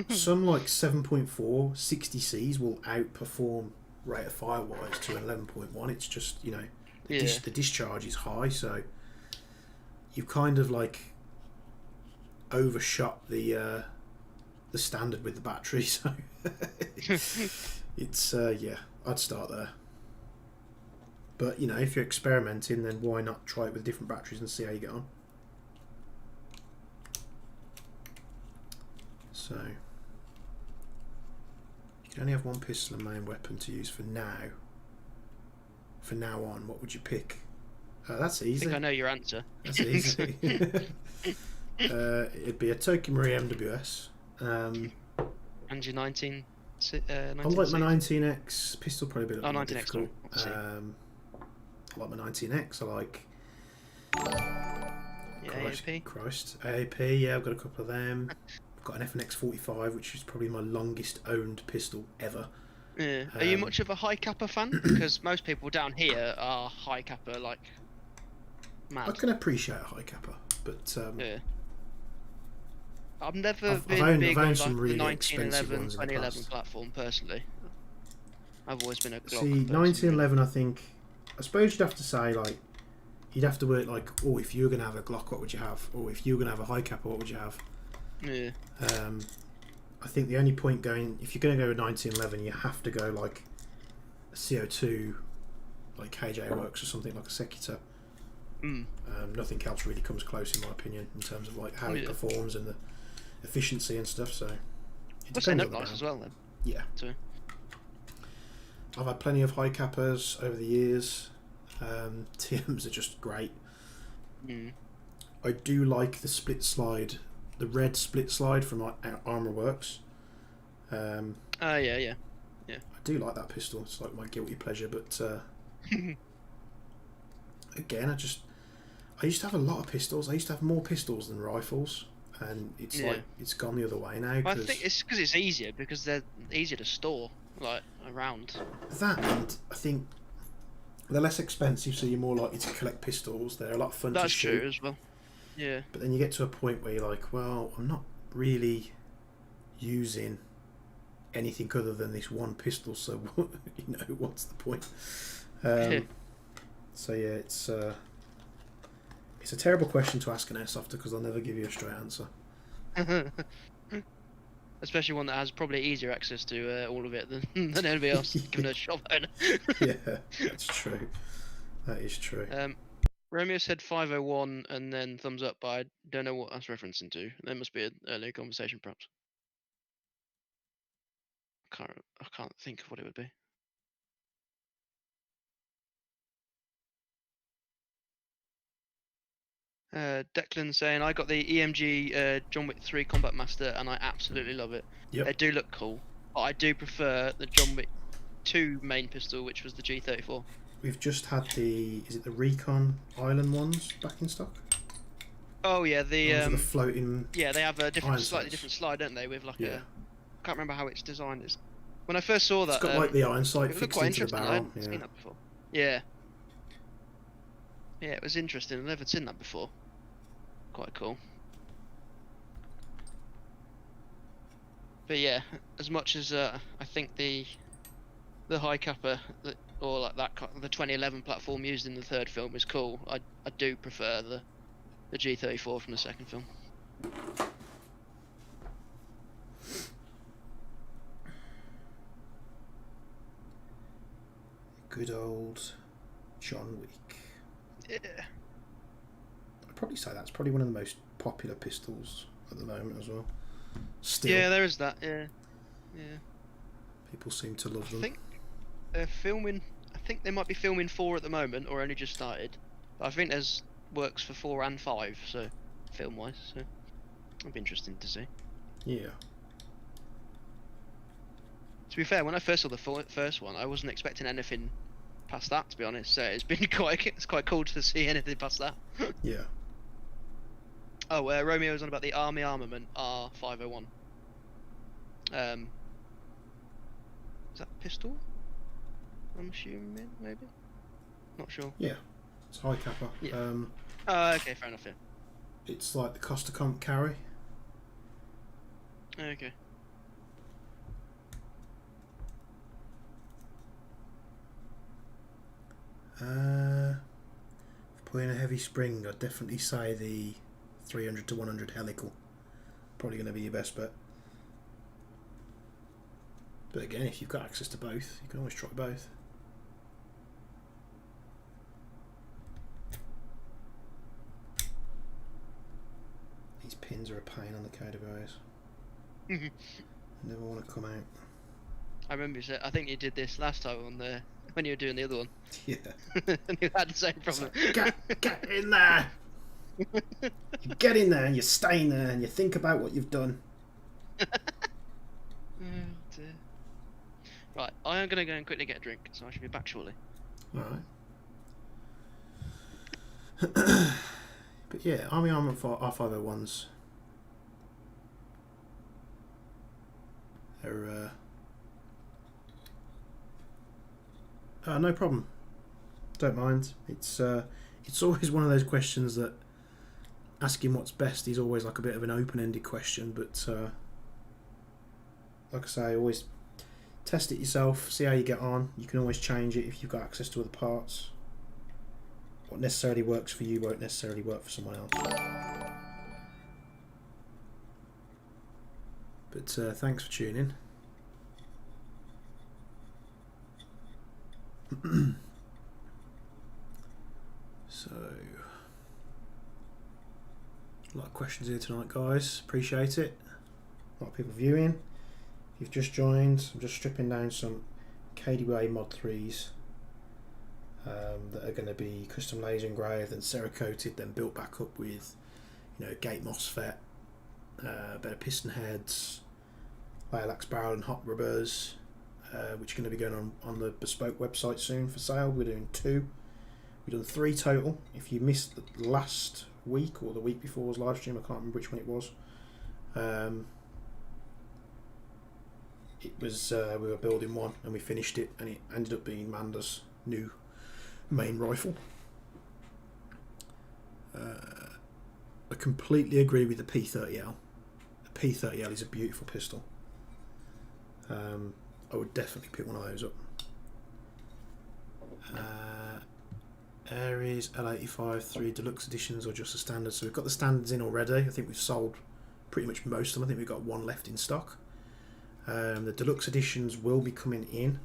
Speaker 1: some like 7.4 60Cs will outperform rate of fire wise to an 11.1. It's just the discharge is high, so you've kind of like overshot the standard with the battery. So it's I'd start there. But if you're experimenting, then why not try it with different batteries and see how you get on. So you can only have one pistol and main weapon to use for now. From now on, what would you pick? That's easy.
Speaker 2: I think I know your answer.
Speaker 1: That's easy. It'd be a Tokimori MWS.
Speaker 2: And your 19.
Speaker 1: I like my 19X pistol, probably a bit more
Speaker 2: 19X,
Speaker 1: difficult. I like my 19X. I like.
Speaker 2: AAP.
Speaker 1: AAP. Yeah, I've got a couple of them. I've got an FNX 45, which is probably my longest owned pistol ever.
Speaker 2: Yeah. Are you much of a high capper fan? Because most people down here are high capper like mad.
Speaker 1: I can appreciate a high capper, but
Speaker 2: Yeah. I've never
Speaker 1: I've
Speaker 2: been
Speaker 1: owned
Speaker 2: big on like
Speaker 1: some really
Speaker 2: the
Speaker 1: expensive
Speaker 2: 1911,
Speaker 1: ones in the
Speaker 2: 2011
Speaker 1: past.
Speaker 2: platform personally. I've always been a Glock
Speaker 1: See,
Speaker 2: person.
Speaker 1: 1911, I think. I suppose you'd have to say like you'd have to work like, oh, if you were going to have a Glock, what would you have? Or if you were going to have a high capper, what would you have?
Speaker 2: Yeah.
Speaker 1: I think the only point going, if you're going to go with 1911, you have to go like a CO2, like KJ Works or something like a Secutor. Nothing else really comes close, in my opinion, in terms of like how it performs and the efficiency and stuff. So it depends on the
Speaker 2: nice as well then.
Speaker 1: Yeah.
Speaker 2: So.
Speaker 1: I've had plenty of high cappers over the years. TMs are just great. I do like the split slide, the red split slide from Armour Works.
Speaker 2: Yeah.
Speaker 1: I do like that pistol. It's like my guilty pleasure, but again, I used to have a lot of pistols. I used to have more pistols than rifles, and it's like it's gone the other way now.
Speaker 2: I think it's because it's easier, because they're easier to store like around.
Speaker 1: That, and I think they're less expensive, so you're more likely to collect pistols. They're a lot of fun to shoot.
Speaker 2: That's true as well. Yeah.
Speaker 1: But then you get to a point where you're like, well, I'm not really using anything other than this one pistol, so you know, what's the point? So yeah, it's a terrible question to ask an airsofter, because I'll never give you a straight answer.
Speaker 2: Especially one that has probably easier access to all of it than anybody else, given a shop owner.
Speaker 1: Yeah, that's true. That is true.
Speaker 2: Romeo said 501 and then thumbs up, but I don't know what that's referencing to. There must be an earlier conversation, perhaps. I can't think of what it would be. Declan saying, I got the EMG John Wick 3 Combat Master and I absolutely love it.
Speaker 1: Yep.
Speaker 2: They do look cool, but I do prefer the John Wick 2 main pistol, which was the G34.
Speaker 1: We've just had the Recon Island ones back in stock?
Speaker 2: Oh yeah, the
Speaker 1: floating.
Speaker 2: Yeah, they have a slightly different slide, don't they? With like a, I can't remember how it's designed. Is when I first saw that,
Speaker 1: it's got like the iron sight
Speaker 2: it looked
Speaker 1: fixed
Speaker 2: quite
Speaker 1: into the
Speaker 2: interesting. I
Speaker 1: barrel.
Speaker 2: hadn't seen that before. Yeah. Yeah, it was interesting. I've never seen that before. Quite cool. But yeah, as much as I think the high capper or like that the 2011 platform used in the third film is cool, I do prefer the G34 from the second film.
Speaker 1: Good old John Wick.
Speaker 2: Yeah.
Speaker 1: I'd probably say that's probably one of the most popular pistols at the moment as well. Still.
Speaker 2: Yeah, there is that. Yeah. Yeah.
Speaker 1: People seem to love them.
Speaker 2: I think they're filming. I think they might be filming 4 at the moment, or only just started. But I think there's works for 4 and 5, so film-wise. So it'll be interesting to see.
Speaker 1: Yeah.
Speaker 2: To be fair, when I first saw the first one, I wasn't expecting anything past that. To be honest, so it's been quite cool to see anything past that.
Speaker 1: Yeah.
Speaker 2: Oh, Romeo's on about the Army Armament R501. Is that pistol? I'm assuming, maybe. Not sure.
Speaker 1: Yeah, it's high capper.
Speaker 2: Yeah. Okay, fair enough. Yeah.
Speaker 1: It's like the Costa Comp carry.
Speaker 2: Okay.
Speaker 1: Putting a heavy spring, I'd definitely say the 300 to 100 helical. Probably going to be your best bet. But again, if you've got access to both, you can always try both. These pins are a pain on the KWAs. Never want to come out.
Speaker 2: I remember you said, I think you did this last time on the when you were doing the other one.
Speaker 1: Yeah.
Speaker 2: And you had the same problem.
Speaker 1: Get in there! You get in there and you stay in there and you think about what you've done.
Speaker 2: Oh dear. Right, I am going to go and quickly get a drink, so I should be back shortly.
Speaker 1: Alright. But yeah, Army Armament for R501s. No problem. Don't mind. It's always one of those questions that asking what's best is always like a bit of an open-ended question, but like I say, always test it yourself, see how you get on. You can always change it if you've got access to other parts. What necessarily works for you won't necessarily work for someone else. But thanks for tuning in. So, a lot of questions here tonight, guys. Appreciate it. A lot of people viewing. If you've just joined, I'm just stripping down some KDWA Mod 3s that are going to be custom laser engraved and cerakoted, then built back up with, gate Mosfet, better piston heads, parallax barrel and hot rubbers, which are going to be going on the bespoke website soon for sale. We're doing 2. We've done 3 total. If you missed the last week or the week before's live stream, I can't remember which one it was. It was we were building one and we finished it, and it ended up being Manda's new main rifle. I completely agree with the P30L. The P30L is a beautiful pistol. I would definitely pick one of those up. Aries L85 3 deluxe editions or just the standards. So we've got the standards in already. I think we've sold pretty much most of them. I think we've got 1 left in stock. The deluxe editions will be coming in.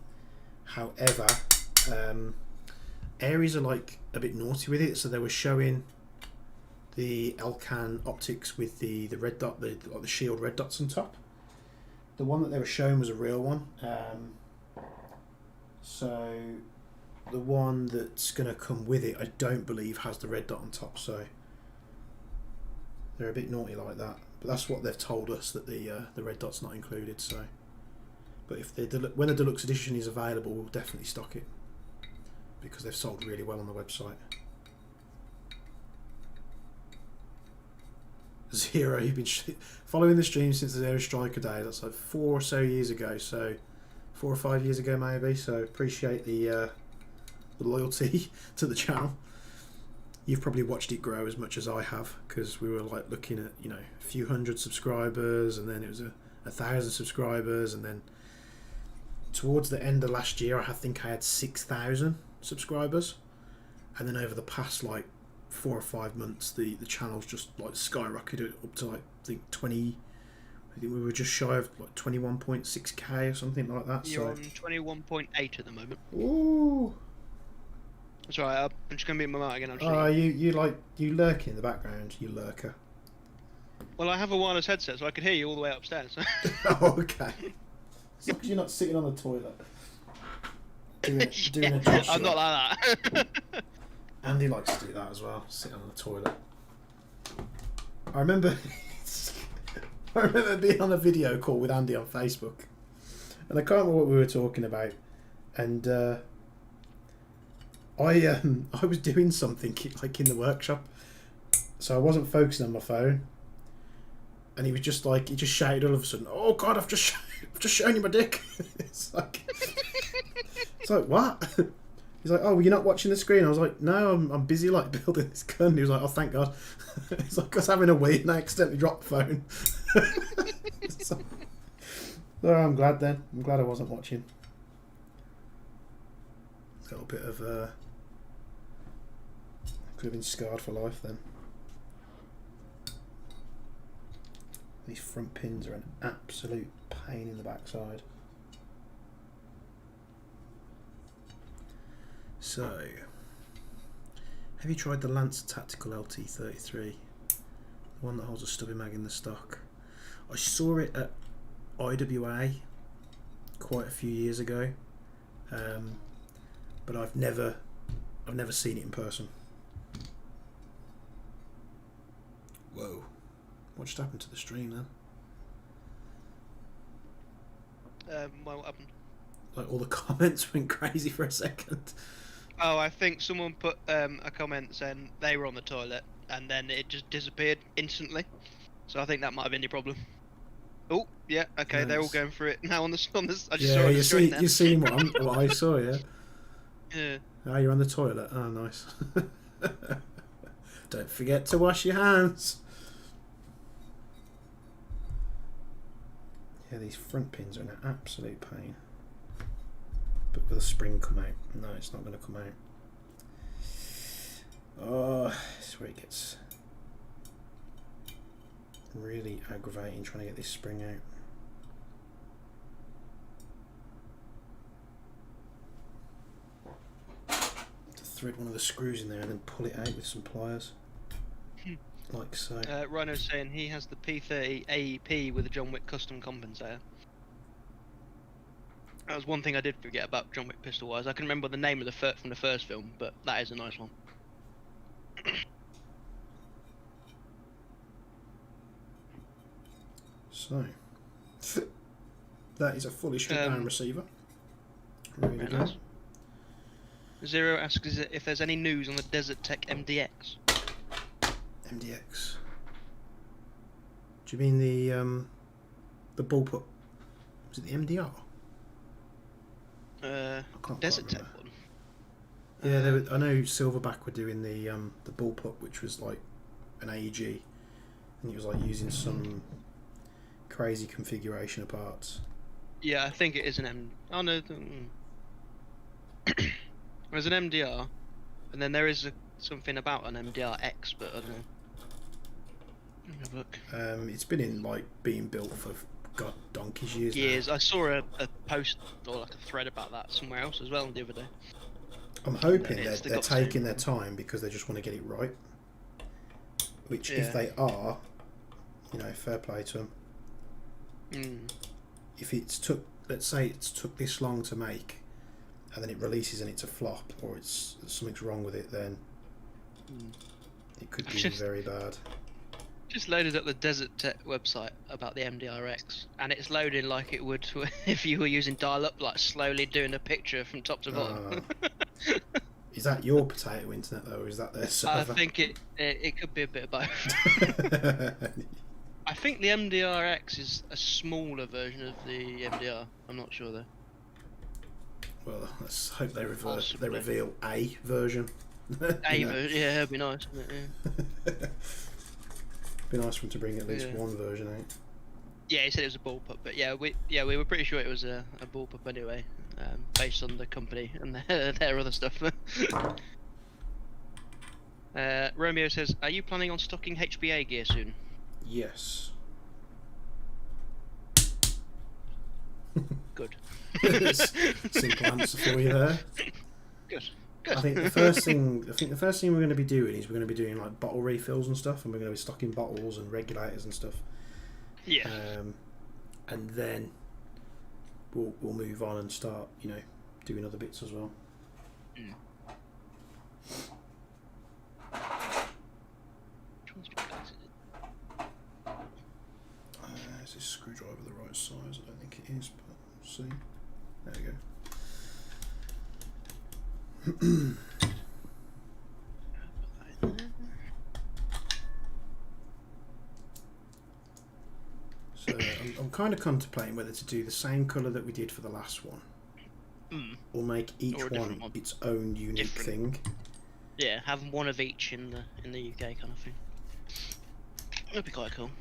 Speaker 1: However, Aries are like a bit naughty with it, so they were showing the Elcan optics with the red dot, the shield red dots on top. The one that they were showing was a real one. So the one that's going to come with it, I don't believe has the red dot on top, so they're a bit naughty like that. But that's what they've told us, that the red dot's not included. So, but if when the deluxe edition is available, we'll definitely stock it because they've sold really well on the website. Zero, you've been following the stream since the Zero Striker Day. That's like 4 or so years ago, so 4 or 5 years ago maybe. So appreciate the loyalty to the channel. You've probably watched it grow as much as I have, because we were like looking at a few hundred subscribers, and then it was 1,000 subscribers, and then towards the end of last year I think I had 6,000 subscribers, and then over the past like 4 or 5 months the channel's just like skyrocketed up to like I think we were just shy of like 21.6k or something like that.
Speaker 2: You're on 21.8 at the moment.
Speaker 1: Ooh.
Speaker 2: That's right, I'm just going to mute my mic again.
Speaker 1: You lurk in the background, you lurker.
Speaker 2: Well, I have a wireless headset, so I could hear you all the way upstairs.
Speaker 1: Oh, okay. As long as you're not sitting on the toilet. Doing a job.
Speaker 2: I'm not like that.
Speaker 1: Andy likes to do that as well, sit on the toilet. I remember being on a video call with Andy on Facebook, and I can't remember what we were talking about, and I was doing something like in the workshop, so I wasn't focusing on my phone, and he just shouted all of a sudden, "Oh God, I've just shown you my dick." It's like what? He's like, "Oh, well, you're not watching the screen." I was like, "No, I'm busy like building this gun." He was like, "Oh, thank God." It's like I was having a wee and I accidentally dropped the phone. So, no, I'm glad then. I'm glad I wasn't watching. A little bit of could have been scarred for life then. These front pins are an absolute pain in the backside. So, have you tried the Lancer Tactical LT33? The one that holds a stubby mag in the stock. I saw it at IWA quite a few years ago, but I've never seen it in person. Whoa! What just happened to the stream then?
Speaker 2: What happened?
Speaker 1: Like all the comments went crazy for a second.
Speaker 2: Oh, I think someone put a comment saying they were on the toilet, and then it just disappeared instantly. So I think that might have been your problem. Oh, yeah, okay, nice. They're all going through it now on the. I just saw it on the screen then.
Speaker 1: You're seeing what I saw, yeah.
Speaker 2: Yeah.
Speaker 1: Oh, you're on the toilet. Oh, nice. Don't forget to wash your hands. Yeah, these front pins are an absolute pain. But will the spring come out? No, it's not going to come out. Oh, this is where it gets really aggravating trying to get this spring out. To thread one of the screws in there and then pull it out with some pliers. Like so.
Speaker 2: Rhino's saying he has the P30 AEP with a John Wick custom compensator. That was one thing I did forget about John Wick pistol wise. I can remember the name of the from the first film, but that is a nice one.
Speaker 1: So, that is a fully stripped down receiver. Really good.
Speaker 2: Nice. Zero asks if there's any news on the Desert Tech MDX.
Speaker 1: MDX. Do you mean the bullpup? Was it the MDR? I can't
Speaker 2: Desert
Speaker 1: quite
Speaker 2: Tech
Speaker 1: remember.
Speaker 2: one.
Speaker 1: Yeah, I know Silverback were doing the bullpup, which was like an AEG, and it was like using some crazy configuration of parts.
Speaker 2: Yeah, I think it is an M. Oh no, there's an MDR, and then there is something about an MDR-X, but I don't know. Let me have a look.
Speaker 1: It's been in like being built for donkey's years.
Speaker 2: Years.
Speaker 1: Now.
Speaker 2: I saw a post or like a thread about that somewhere else as well the other day.
Speaker 1: I'm hoping they're taking their time because they just want to get it right. Which, if they are, fair play to them. If it's took, let's say it's took this long to make, and then it releases and it's a flop, or something's wrong with it, then it could be very bad.
Speaker 2: Just loaded up the Desert Tech website about the MDR-X, and it's loading like it would if you were using dial-up, like slowly doing a picture from top to bottom.
Speaker 1: Is that your potato internet though, or is that their server?
Speaker 2: I think it could be a bit of both. I think the MDR-X is a smaller version of the MDR. I'm not sure though.
Speaker 1: Well, let's hope they reveal a version.
Speaker 2: A version, yeah, it'd be nice, wouldn't it? Yeah.
Speaker 1: Be nice for them to bring at least one version out.
Speaker 2: Yeah, he said it was a bullpup, but we were pretty sure it was a bullpup anyway, based on the company and their other stuff. Romeo says, "Are you planning on stocking HBA gear soon?"
Speaker 1: Yes.
Speaker 2: Good.
Speaker 1: Simple answer for you there.
Speaker 2: Good. Good.
Speaker 1: I think the first thing we're going to be doing is we're going to be doing like bottle refills and stuff, and we're going to be stocking bottles and regulators and stuff.
Speaker 2: Yeah.
Speaker 1: And then we'll move on and start, doing other bits as well. Is this screwdriver the right size? I don't think it is, but we'll see. There we go. So I'm kind of contemplating whether to do the same colour that we did for the last one, or make each one its own unique thing.
Speaker 2: Yeah, have one of each in the UK kind of thing. That'd be quite cool.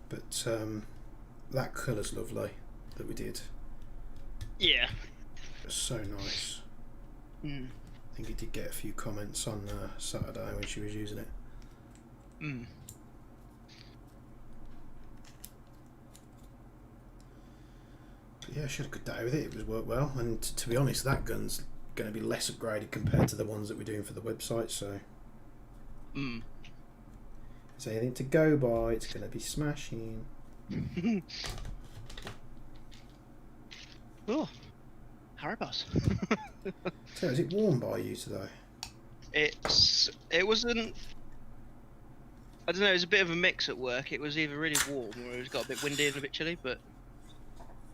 Speaker 1: But that colour's lovely that we did.
Speaker 2: Yeah.
Speaker 1: It's so nice. I think it did get a few comments on Saturday when she was using it. But yeah, she had a good day with it. It was worked well, and to be honest, that gun's going to be less upgraded compared to the ones that we're doing for the website. So, is anything to go by? It's going to be smashing.
Speaker 2: Oh, Haribos.
Speaker 1: So, is it warm by you today?
Speaker 2: It wasn't. I don't know. It was a bit of a mix at work. It was either really warm or it got a bit windy and a bit chilly. But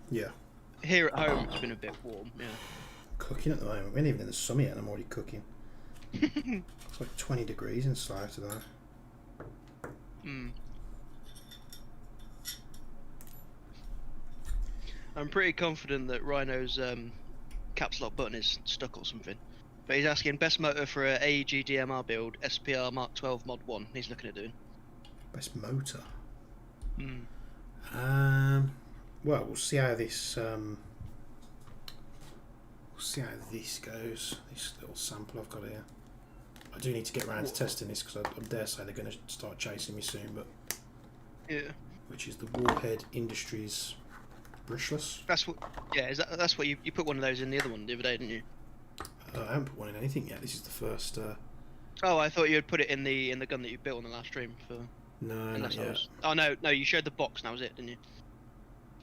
Speaker 1: yeah,
Speaker 2: here at home it's been a bit warm. Yeah.
Speaker 1: Cooking at the moment. We ain't even in the summer yet, and I'm already cooking. It's like 20 degrees in Slough today.
Speaker 2: I'm pretty confident that Rhino's caps lock button is stuck or something. But he's asking best motor for a AEG DMR build, SPR Mark 12 Mod 1. He's looking at doing.
Speaker 1: Best motor.
Speaker 2: Hmm.
Speaker 1: Well, we'll see how this. We'll see how this goes. This little sample I've got here. I do need to get around to testing this because I dare say they're going to start chasing me soon. But
Speaker 2: Yeah.
Speaker 1: which is the Warhead Industries brushless.
Speaker 2: That's what. Yeah. That's what you put one of those in the other one the other day, didn't you?
Speaker 1: I haven't put one in anything yet. This is the first.
Speaker 2: Oh, I thought you had put it in the gun that you built on the last stream for.
Speaker 1: No, not yet.
Speaker 2: Oh no, you showed the box. And that was it, didn't you?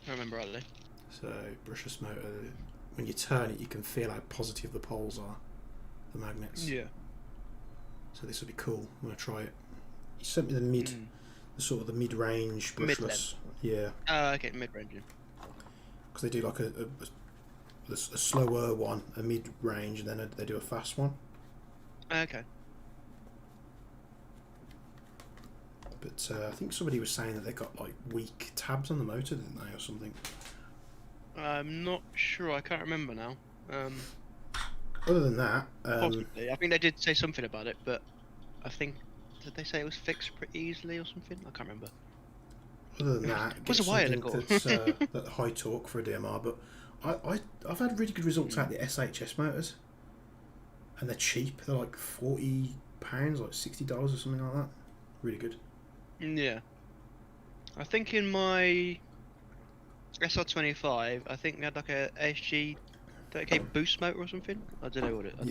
Speaker 2: I remember rightly.
Speaker 1: So brushless motor. When you turn it, you can feel how positive the poles are. The magnets.
Speaker 2: Yeah.
Speaker 1: So this will be cool. I'm gonna try it. He sent me the sort of the mid-range brushless. Yeah.
Speaker 2: Oh, okay, mid-range.
Speaker 1: Because they do like a slower one, a mid-range, and then they do a fast one.
Speaker 2: Okay.
Speaker 1: But I think somebody was saying that they got like weak tabs on the motor, didn't they, or something?
Speaker 2: I'm not sure. I can't remember now.
Speaker 1: Other than that,
Speaker 2: Possibly. I think they did say something about it, but I think did they say it was fixed pretty easily or something? I can't remember.
Speaker 1: other than that,
Speaker 2: It was a
Speaker 1: get
Speaker 2: while
Speaker 1: something
Speaker 2: ago.
Speaker 1: that's that high torque for a DMR. But I've had really good results out the SHS motors, and they're cheap. They're like £40, like $60 or something like that. Really good.
Speaker 2: Yeah. I think in my SR25, I think we had like a ASG 30k boost motor or something. I don't know what it. I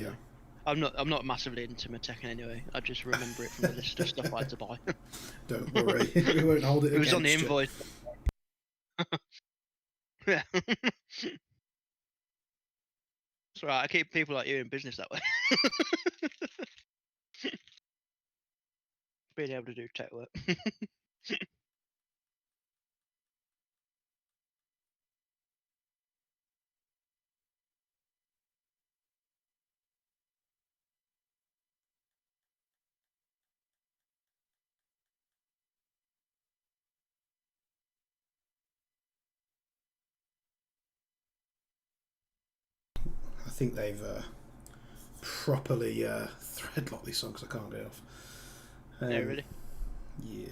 Speaker 2: don't know. I'm not massively into Matech anyway. I just remember it from the list of stuff I had to buy.
Speaker 1: Don't worry, we won't hold it.
Speaker 2: It was on the
Speaker 1: against you.
Speaker 2: invoice. Yeah. It's alright. I keep people like you in business that way. Being able to do tech work.
Speaker 1: I think they've properly threadlocked this on because I can't get it off.
Speaker 2: Yeah, really?
Speaker 1: Yeah.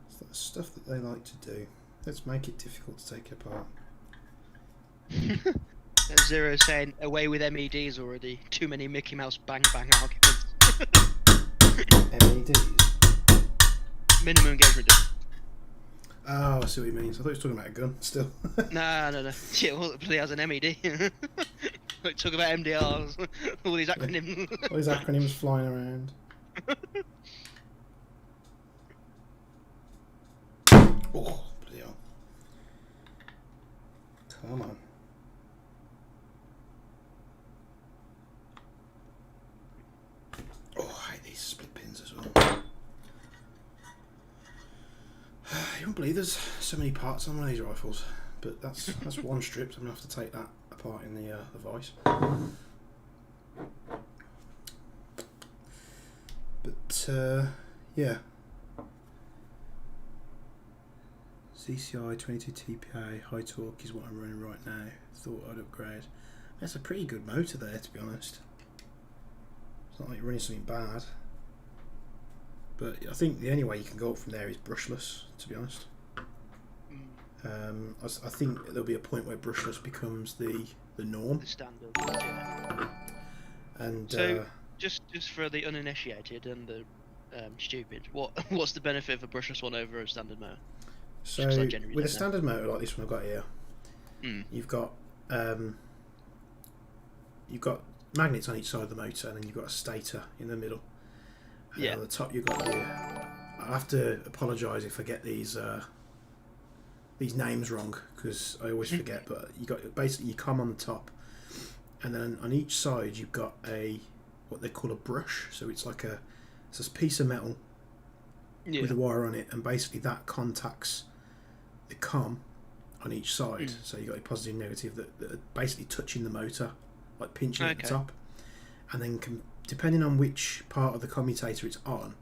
Speaker 1: It's that stuff that they like to do. Let's make it difficult to take apart.
Speaker 2: Zero saying away with MEDs already. Too many Mickey Mouse bang bang arguments.
Speaker 1: MEDs?
Speaker 2: Minimum engagement.
Speaker 1: Oh, I see what you mean. So I thought he was talking about a gun still.
Speaker 2: No. Shit, well, he has an MED. Like, talk about MDRs, all these acronyms.
Speaker 1: All these acronyms flying around. Oh, bloody hell. Come on. Oh, I hate these split pins as well. You won't believe there's so many parts on one of these rifles, but that's one strip. So I'm gonna have to take that apart in the vise. But yeah, CCI 22 TPA high torque is what I'm running right now. Thought I'd upgrade. That's a pretty good motor there, to be honest. It's not like you're running something bad. But I think the only way you can go up from there is brushless, to be honest. I think there'll be a point where brushless becomes the norm.
Speaker 2: The standard. Yeah.
Speaker 1: And
Speaker 2: So, just for the uninitiated and the stupid, what's the benefit of a brushless one over a standard motor?
Speaker 1: so with a standard motor like this one I've got here, you've got magnets on each side of the motor, and then you've got a stator in the middle. And
Speaker 2: Yeah.
Speaker 1: on the top you've got your. I have to apologise if I get these names wrong because I always forget. But you got basically your comm on the top, and then on each side you've got what they call a brush. So it's like it's a piece of metal with a wire on it, and basically that contacts the comm on each side. So you got your positive and negative that are basically touching the motor, like pinching at the top, and then depending on which part of the commutator it's on,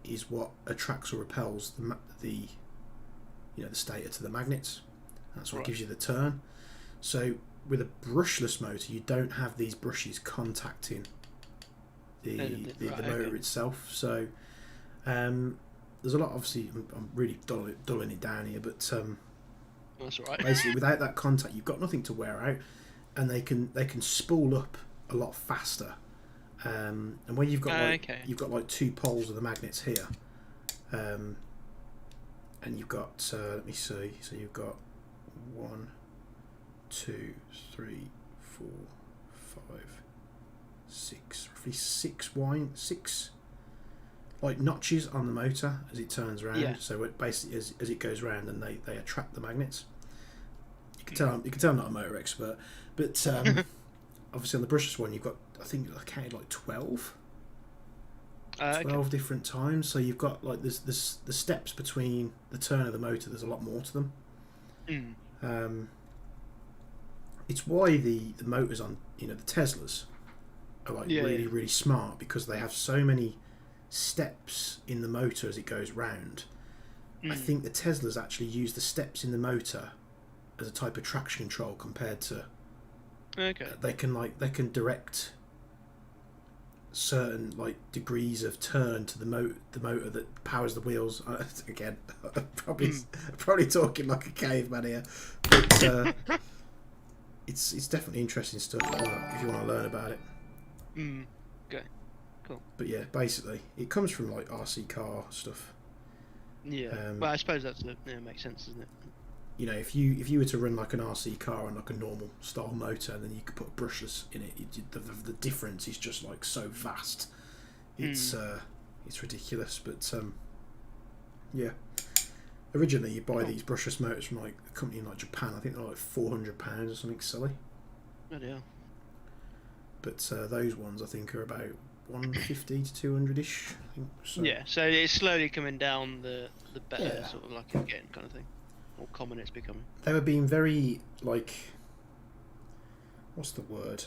Speaker 1: is what attracts or repels the stator to the magnets. That's what gives you the turn. So with a brushless motor, you don't have these brushes contacting the motor itself. So there's a lot. Obviously, I'm really dulling it down here, but
Speaker 2: that's all right.
Speaker 1: basically, without that contact, you've got nothing to wear out, and they can spool up a lot faster. And when you've got you've got like 2 poles of the magnets here, and you've got let me see. So you've got 1, 2, 3, 4, 5, 6, roughly 6 like notches on the motor as it turns around.
Speaker 2: Yeah.
Speaker 1: So it basically as it goes round, and they attract the magnets. You can tell I'm not a motor expert, but obviously on the brushless one you've got, I think I counted like 12 different times. So you've got like there's the steps between the turn of the motor. There's a lot more to them. It's why the motors on the Teslas are like really smart, because they have so many steps in the motor as it goes round. I think the Teslas actually use the steps in the motor as a type of traction control compared to they can direct certain like degrees of turn to the motor that powers the wheels. Again, probably talking like a caveman here, but it's definitely interesting stuff if you want to learn about it.
Speaker 2: Okay, cool.
Speaker 1: But yeah, basically it comes from like RC car stuff.
Speaker 2: Yeah, well, I suppose that makes sense, doesn't it?
Speaker 1: If you were to run like an RC car on like a normal style motor, and then you could put a brushless in it, the difference is just like so vast. It's ridiculous. But yeah, originally you buy these brushless motors from like a company in like Japan. I think they're like £400 or something silly.
Speaker 2: Bloody hell.
Speaker 1: But those ones I think are about 150 to 200-ish. I think. So.
Speaker 2: Yeah, so it's slowly coming down the better sort of like it's getting kind of thing. More common it's becoming.
Speaker 1: They were being very like, what's the word?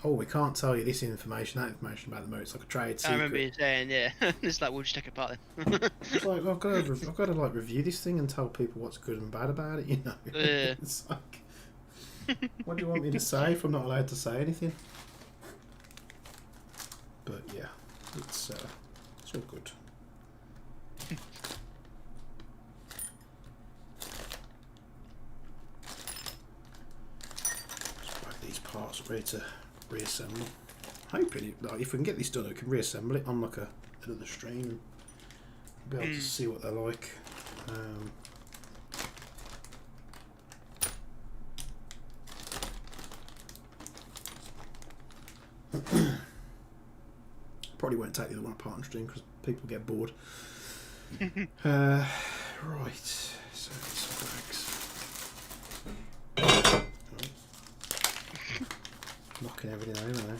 Speaker 1: We can't tell you this information, that information about the motor. It's like a trade secret.
Speaker 2: I remember you saying, it's like, we'll just take it apart then.
Speaker 1: It's like I've got to like review this thing and tell people what's good and bad about it. It's like, what do you want me to say if I'm not allowed to say anything? But yeah, it's all good. Parts ready to reassemble. Hoping if we can get this done, we can reassemble it on like another stream and be able to see what they're like. Probably won't take the other one apart on stream because people get bored. Right, so some bags. Knocking everything over now.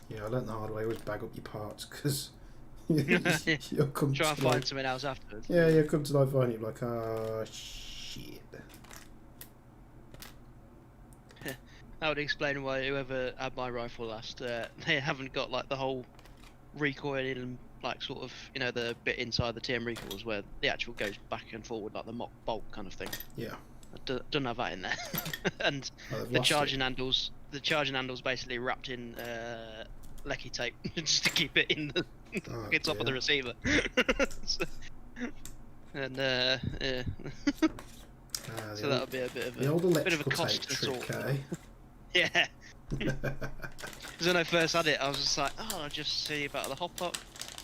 Speaker 1: Yeah, I learnt the hard way. Always bag up your parts, because you'll come
Speaker 2: try
Speaker 1: to
Speaker 2: and find something else afterwards.
Speaker 1: Yeah, you'll come to find it like, shit.
Speaker 2: That would explain why whoever had my rifle last, they haven't got like the whole recoil and like sort of the bit inside the TM recoils where the actual goes back and forward like the mock bolt kind of thing.
Speaker 1: Yeah.
Speaker 2: Don't have that in there. And the charging handles basically wrapped in lecky tape just to keep it in the top of the receiver. And yeah. So that'll be a bit of a cost to sort. Yeah. Because when I first had it, I was just like, I'll just see about the hop up,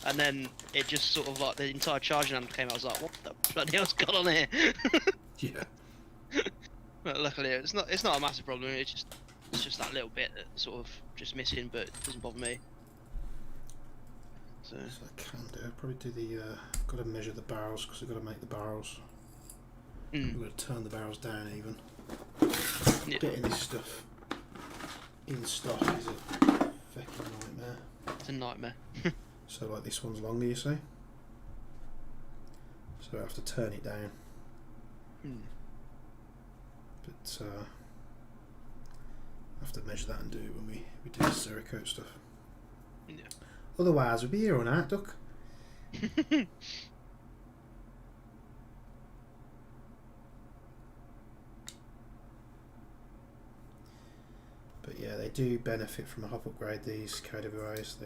Speaker 2: and then it just sort of like the entire charging handle came out. I was like, what the bloody hell's got on here?
Speaker 1: Yeah.
Speaker 2: But luckily, it's not a massive problem. It's just that little bit that's sort of just missing, but it doesn't bother me. So
Speaker 1: I can do. I'll probably do the. Got to measure the barrels because I've got to make the barrels. I've got to turn the barrels down even. Getting this stuff in stock is a fucking nightmare.
Speaker 2: It's a nightmare.
Speaker 1: So like this one's longer, you see. So I have to turn it down. But I have to measure that and do it when we do the Cerakote stuff.
Speaker 2: Yeah.
Speaker 1: Otherwise, we'll be here all night, Duck. do benefit from a hop upgrade. These KWAs,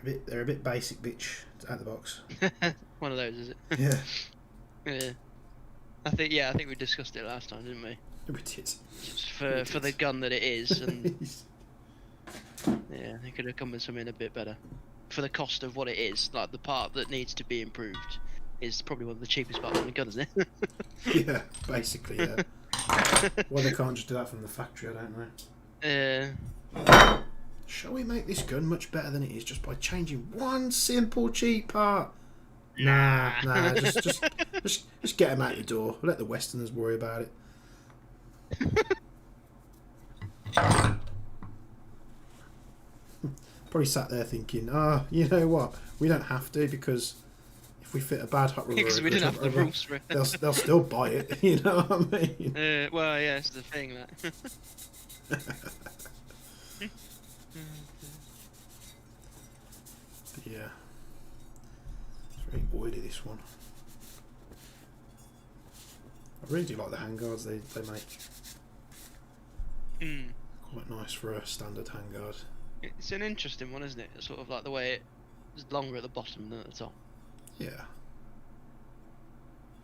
Speaker 1: they're a bit basic, bitch, out the box.
Speaker 2: One of those, is it?
Speaker 1: Yeah.
Speaker 2: Yeah. I think we discussed it last time, didn't we?
Speaker 1: We did.
Speaker 2: Just for the gun that it is, and yeah, they could have come with something a bit better. For the cost of what it is, like the part that needs to be improved is probably one of the cheapest parts on the gun, isn't it?
Speaker 1: Yeah, basically, yeah. Well, they can't just do that from the factory, I don't know. Shall we make this gun much better than it is just by changing one simple cheap part? Nah, just get them out the door. Let the Westerners worry about it. Probably sat there thinking, you know what? We don't have to, because if we fit a bad hot rubber,
Speaker 2: Because we didn't have the rules for it.
Speaker 1: they'll still buy it. You know what I mean?
Speaker 2: Well, yeah, it's the thing that.
Speaker 1: But yeah, it's very oily, this one. I really do like the handguards they make. Quite nice for a standard handguard.
Speaker 2: It's an interesting one, isn't it? It's sort of like the way it's longer at the bottom than at the top.
Speaker 1: Yeah.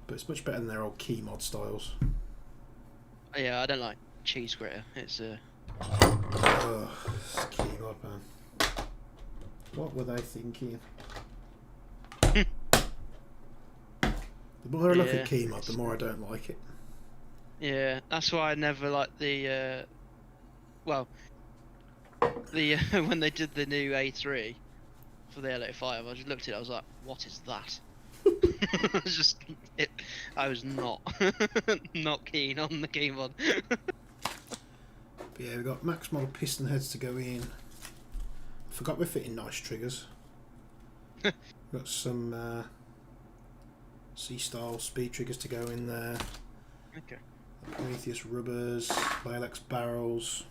Speaker 1: But it's much better than their old key mod styles.
Speaker 2: Yeah, I don't like cheese grater. It's
Speaker 1: Oh, key mod, man. What were they thinking? The more I look at key mod, the more I don't like it.
Speaker 2: Yeah, that's why I never liked the when they did the new A3 for the LA5, I just looked at it, I was like, what is that? I was not not keen on the key mod.
Speaker 1: But yeah, we've got max model piston heads to go in. Forgot we're fitting nice triggers. Got some C-style speed triggers to go in there.
Speaker 2: Okay.
Speaker 1: Prometheus rubbers, Lilacs barrels.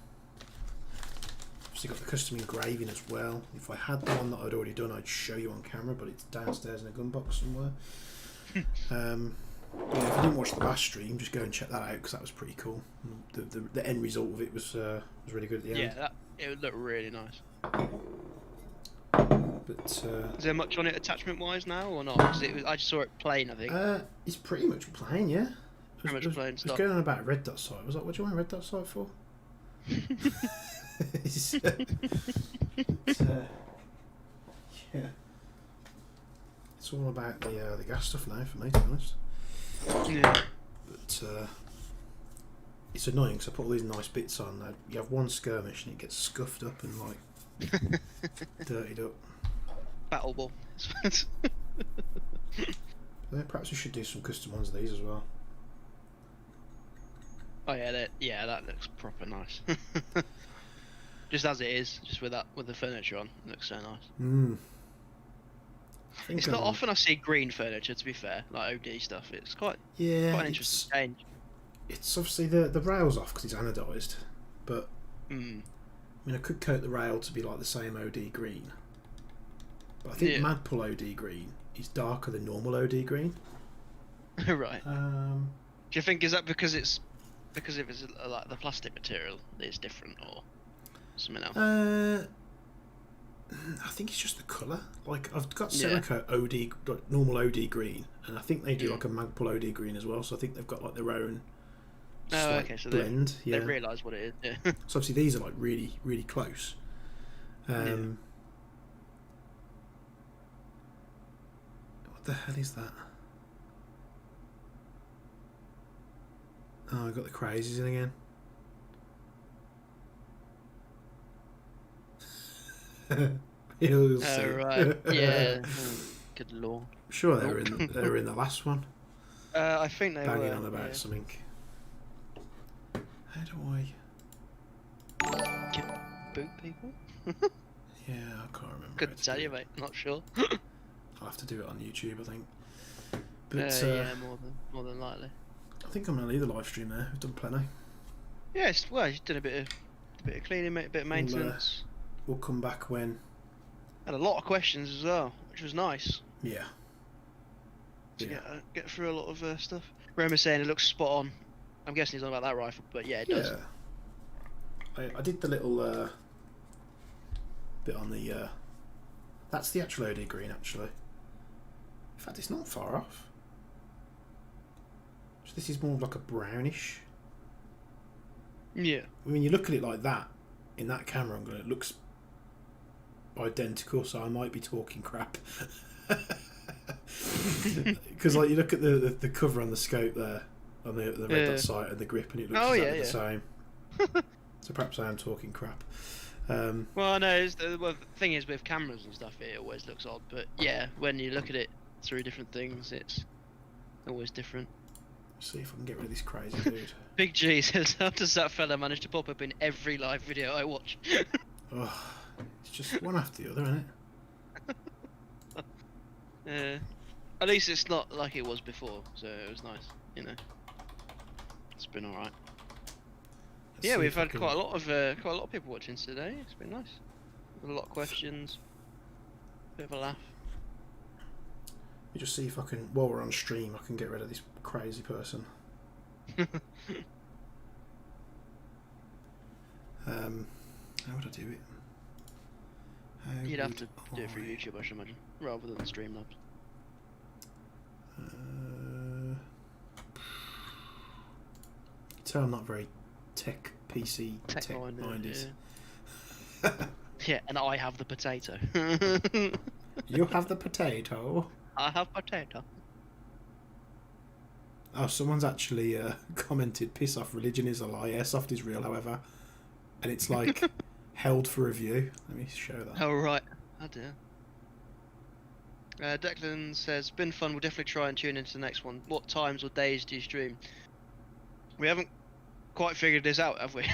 Speaker 1: Obviously got the custom engraving as well. If I had the one that I'd already done, I'd show you on camera, but it's downstairs in a gun box somewhere. But yeah, if you didn't watch the last stream, just go and check that out, because that was pretty cool. The end result of it was really good at the end.
Speaker 2: Yeah, it would look really nice.
Speaker 1: But
Speaker 2: is there much on it attachment wise now or not? Because I just saw it plain, I think.
Speaker 1: It's pretty much plain, yeah.
Speaker 2: Pretty much plain stuff.
Speaker 1: I was going on about a red dot sight. I was like, what do you want a red dot sight for? Yeah. It's all about the gas stuff now for me, to be honest.
Speaker 2: Yeah.
Speaker 1: But it's annoying because I put all these nice bits on. You have one skirmish and it gets scuffed up and like dirtied up.
Speaker 2: Battle ball.
Speaker 1: Perhaps we should do some custom ones of these as well.
Speaker 2: Oh yeah, that looks proper nice. Just as it is, just with the furniture on, it looks so nice. It's not often I see green furniture, to be fair, like OD stuff. It's quite an interesting change.
Speaker 1: It's obviously the rail's off because it's anodised, but I mean I could coat the rail to be like the same OD green, but I think Magpul OD green is darker than normal OD green.
Speaker 2: Right. Do you think is that because it's like the plastic material is different or something else?
Speaker 1: I think it's just the colour. Like I've got Cerakote OD, normal OD green, and I think they do like a Magpul OD green as well. So I think they've got like their own
Speaker 2: so
Speaker 1: blend.
Speaker 2: They realise what it is. Yeah.
Speaker 1: So obviously these are like really, really close. What the hell is that? Oh, I got the crazies in again.
Speaker 2: Right. Yeah. Good lord.
Speaker 1: I'm sure they were in the last one.
Speaker 2: I think they
Speaker 1: banging
Speaker 2: were.
Speaker 1: on about something. How do I
Speaker 2: boot people?
Speaker 1: Yeah, I can't remember.
Speaker 2: Couldn't tell you, mate. Not sure.
Speaker 1: I'll have to do it on YouTube, I think. But
Speaker 2: yeah, more than likely.
Speaker 1: I think I'm gonna leave the live stream there. We've done plenty.
Speaker 2: Yes, well, you've done a bit of cleaning, mate, a bit of maintenance.
Speaker 1: We'll come back when.
Speaker 2: Had a lot of questions as well, which was nice.
Speaker 1: Yeah.
Speaker 2: To get through a lot of stuff. Roma saying it looks spot on. I'm guessing he's on about that rifle, but yeah, it does.
Speaker 1: Yeah. I did the little bit on the... that's the actual OD green, actually. In fact, it's not far off. So this is more like a brownish.
Speaker 2: Yeah.
Speaker 1: When you look at it like that, in that camera angle, it looks identical, so I might be talking crap. Because like you look at the cover on the scope there, on the red dot sight and the grip, and it looks exactly the same. So perhaps I am talking crap.
Speaker 2: Well, no, the thing is with cameras and stuff, it always looks odd. But yeah, when you look at it through different things, it's always different.
Speaker 1: See if I can get rid of this crazy dude.
Speaker 2: Big G says, how does that fella manage to pop up in every live video I watch?
Speaker 1: Oh, it's just one after the other, isn't it?
Speaker 2: At least it's not like it was before, so it was nice, you know. It's been alright. Yeah, we've had quite a lot of people watching today. It's been nice. A lot of questions. Bit of a laugh.
Speaker 1: You just see if I can, while we're on stream, I can get rid of this crazy person. How would I do it?
Speaker 2: You'd have to do it for YouTube, I should imagine, rather than Streamlabs.
Speaker 1: So I'm not very tech minded.
Speaker 2: Yeah. Yeah, and I have the potato.
Speaker 1: You have the potato.
Speaker 2: I have potato.
Speaker 1: Oh, someone's actually commented, piss off, religion is a lie, airsoft is real, however. And it's like, held for review. Let me show that.
Speaker 2: Oh, right. Oh, dear. Declan says, been fun, we'll definitely try and tune into the next one. What times or days do you stream? We haven't quite figured this out, have we?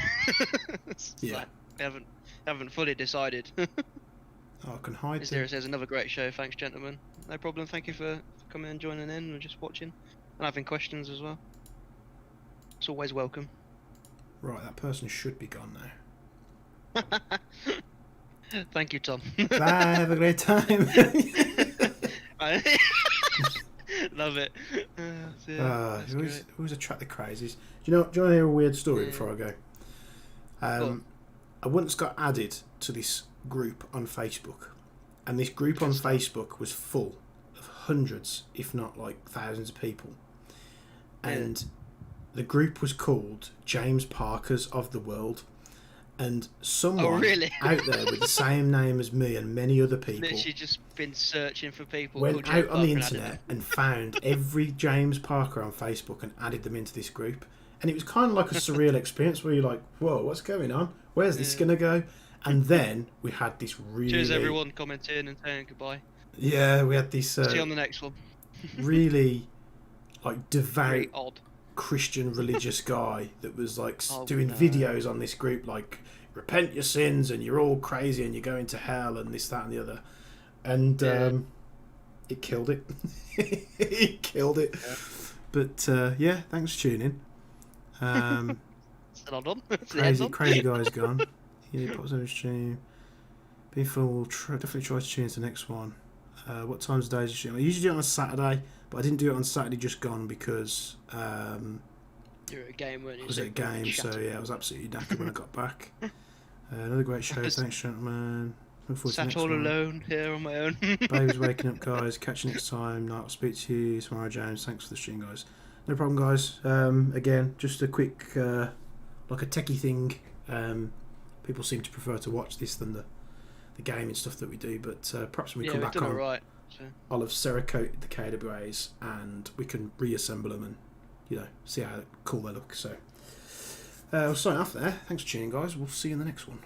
Speaker 1: Yeah.
Speaker 2: Like, we haven't fully decided.
Speaker 1: Oh, I can hide
Speaker 2: Zero says, another great show, thanks gentlemen. No problem, thank you for coming and joining in and just watching. And having questions as well. It's always welcome.
Speaker 1: Right, that person should be gone now.
Speaker 2: Thank you, Tom.
Speaker 1: Bye, have a great time.
Speaker 2: Love it.
Speaker 1: Who's attract the crazies? Do you want to hear a weird story before I go? I once got added to this group on Facebook, and this group on Facebook was full of hundreds, if not like thousands of people. And the group was called James Parkers of the World, and someone out there with the same name as me and many other people
Speaker 2: literally just been searching for people
Speaker 1: went out on the internet and found every James Parker on Facebook and added them into this group. And it was kind of like a surreal experience where you're like, whoa, what's going on? Where's this going to go? And then we had this really...
Speaker 2: Cheers everyone commenting and saying goodbye.
Speaker 1: Yeah, we had this...
Speaker 2: See you on the next one.
Speaker 1: really like devout...
Speaker 2: Very odd.
Speaker 1: Christian religious guy that was like doing videos on this group like repent your sins and you're all crazy and you're going to hell and this, that and the other, and it killed it. It killed it. But yeah, thanks for tuning in. Crazy guy's gone. Yeah, pops on stream. Being fun, we'll definitely try to tune into the next one. What times of days you stream? I usually do it on a Saturday, but I didn't do it on Saturday just gone because
Speaker 2: you're at a game, weren't you?
Speaker 1: I was at a game, so yeah, I was absolutely knackered when I got back. Another great show, thanks gentlemen. Look forward to the next
Speaker 2: all
Speaker 1: one.
Speaker 2: Alone here on my own.
Speaker 1: Baby's waking up, guys. Catch you next time. Night, I'll speak to you tomorrow, James. Thanks for the stream, guys. No problem, guys. Again, just a quick, like a techie thing. People seem to prefer to watch this than the gaming stuff that we do, but perhaps when we come back on,
Speaker 2: right, so.
Speaker 1: I'll have Cerakote the KWAs and we can reassemble them and, you know, see how cool they look. So, we'll sign off there. Thanks for tuning, guys. We'll see you in the next one.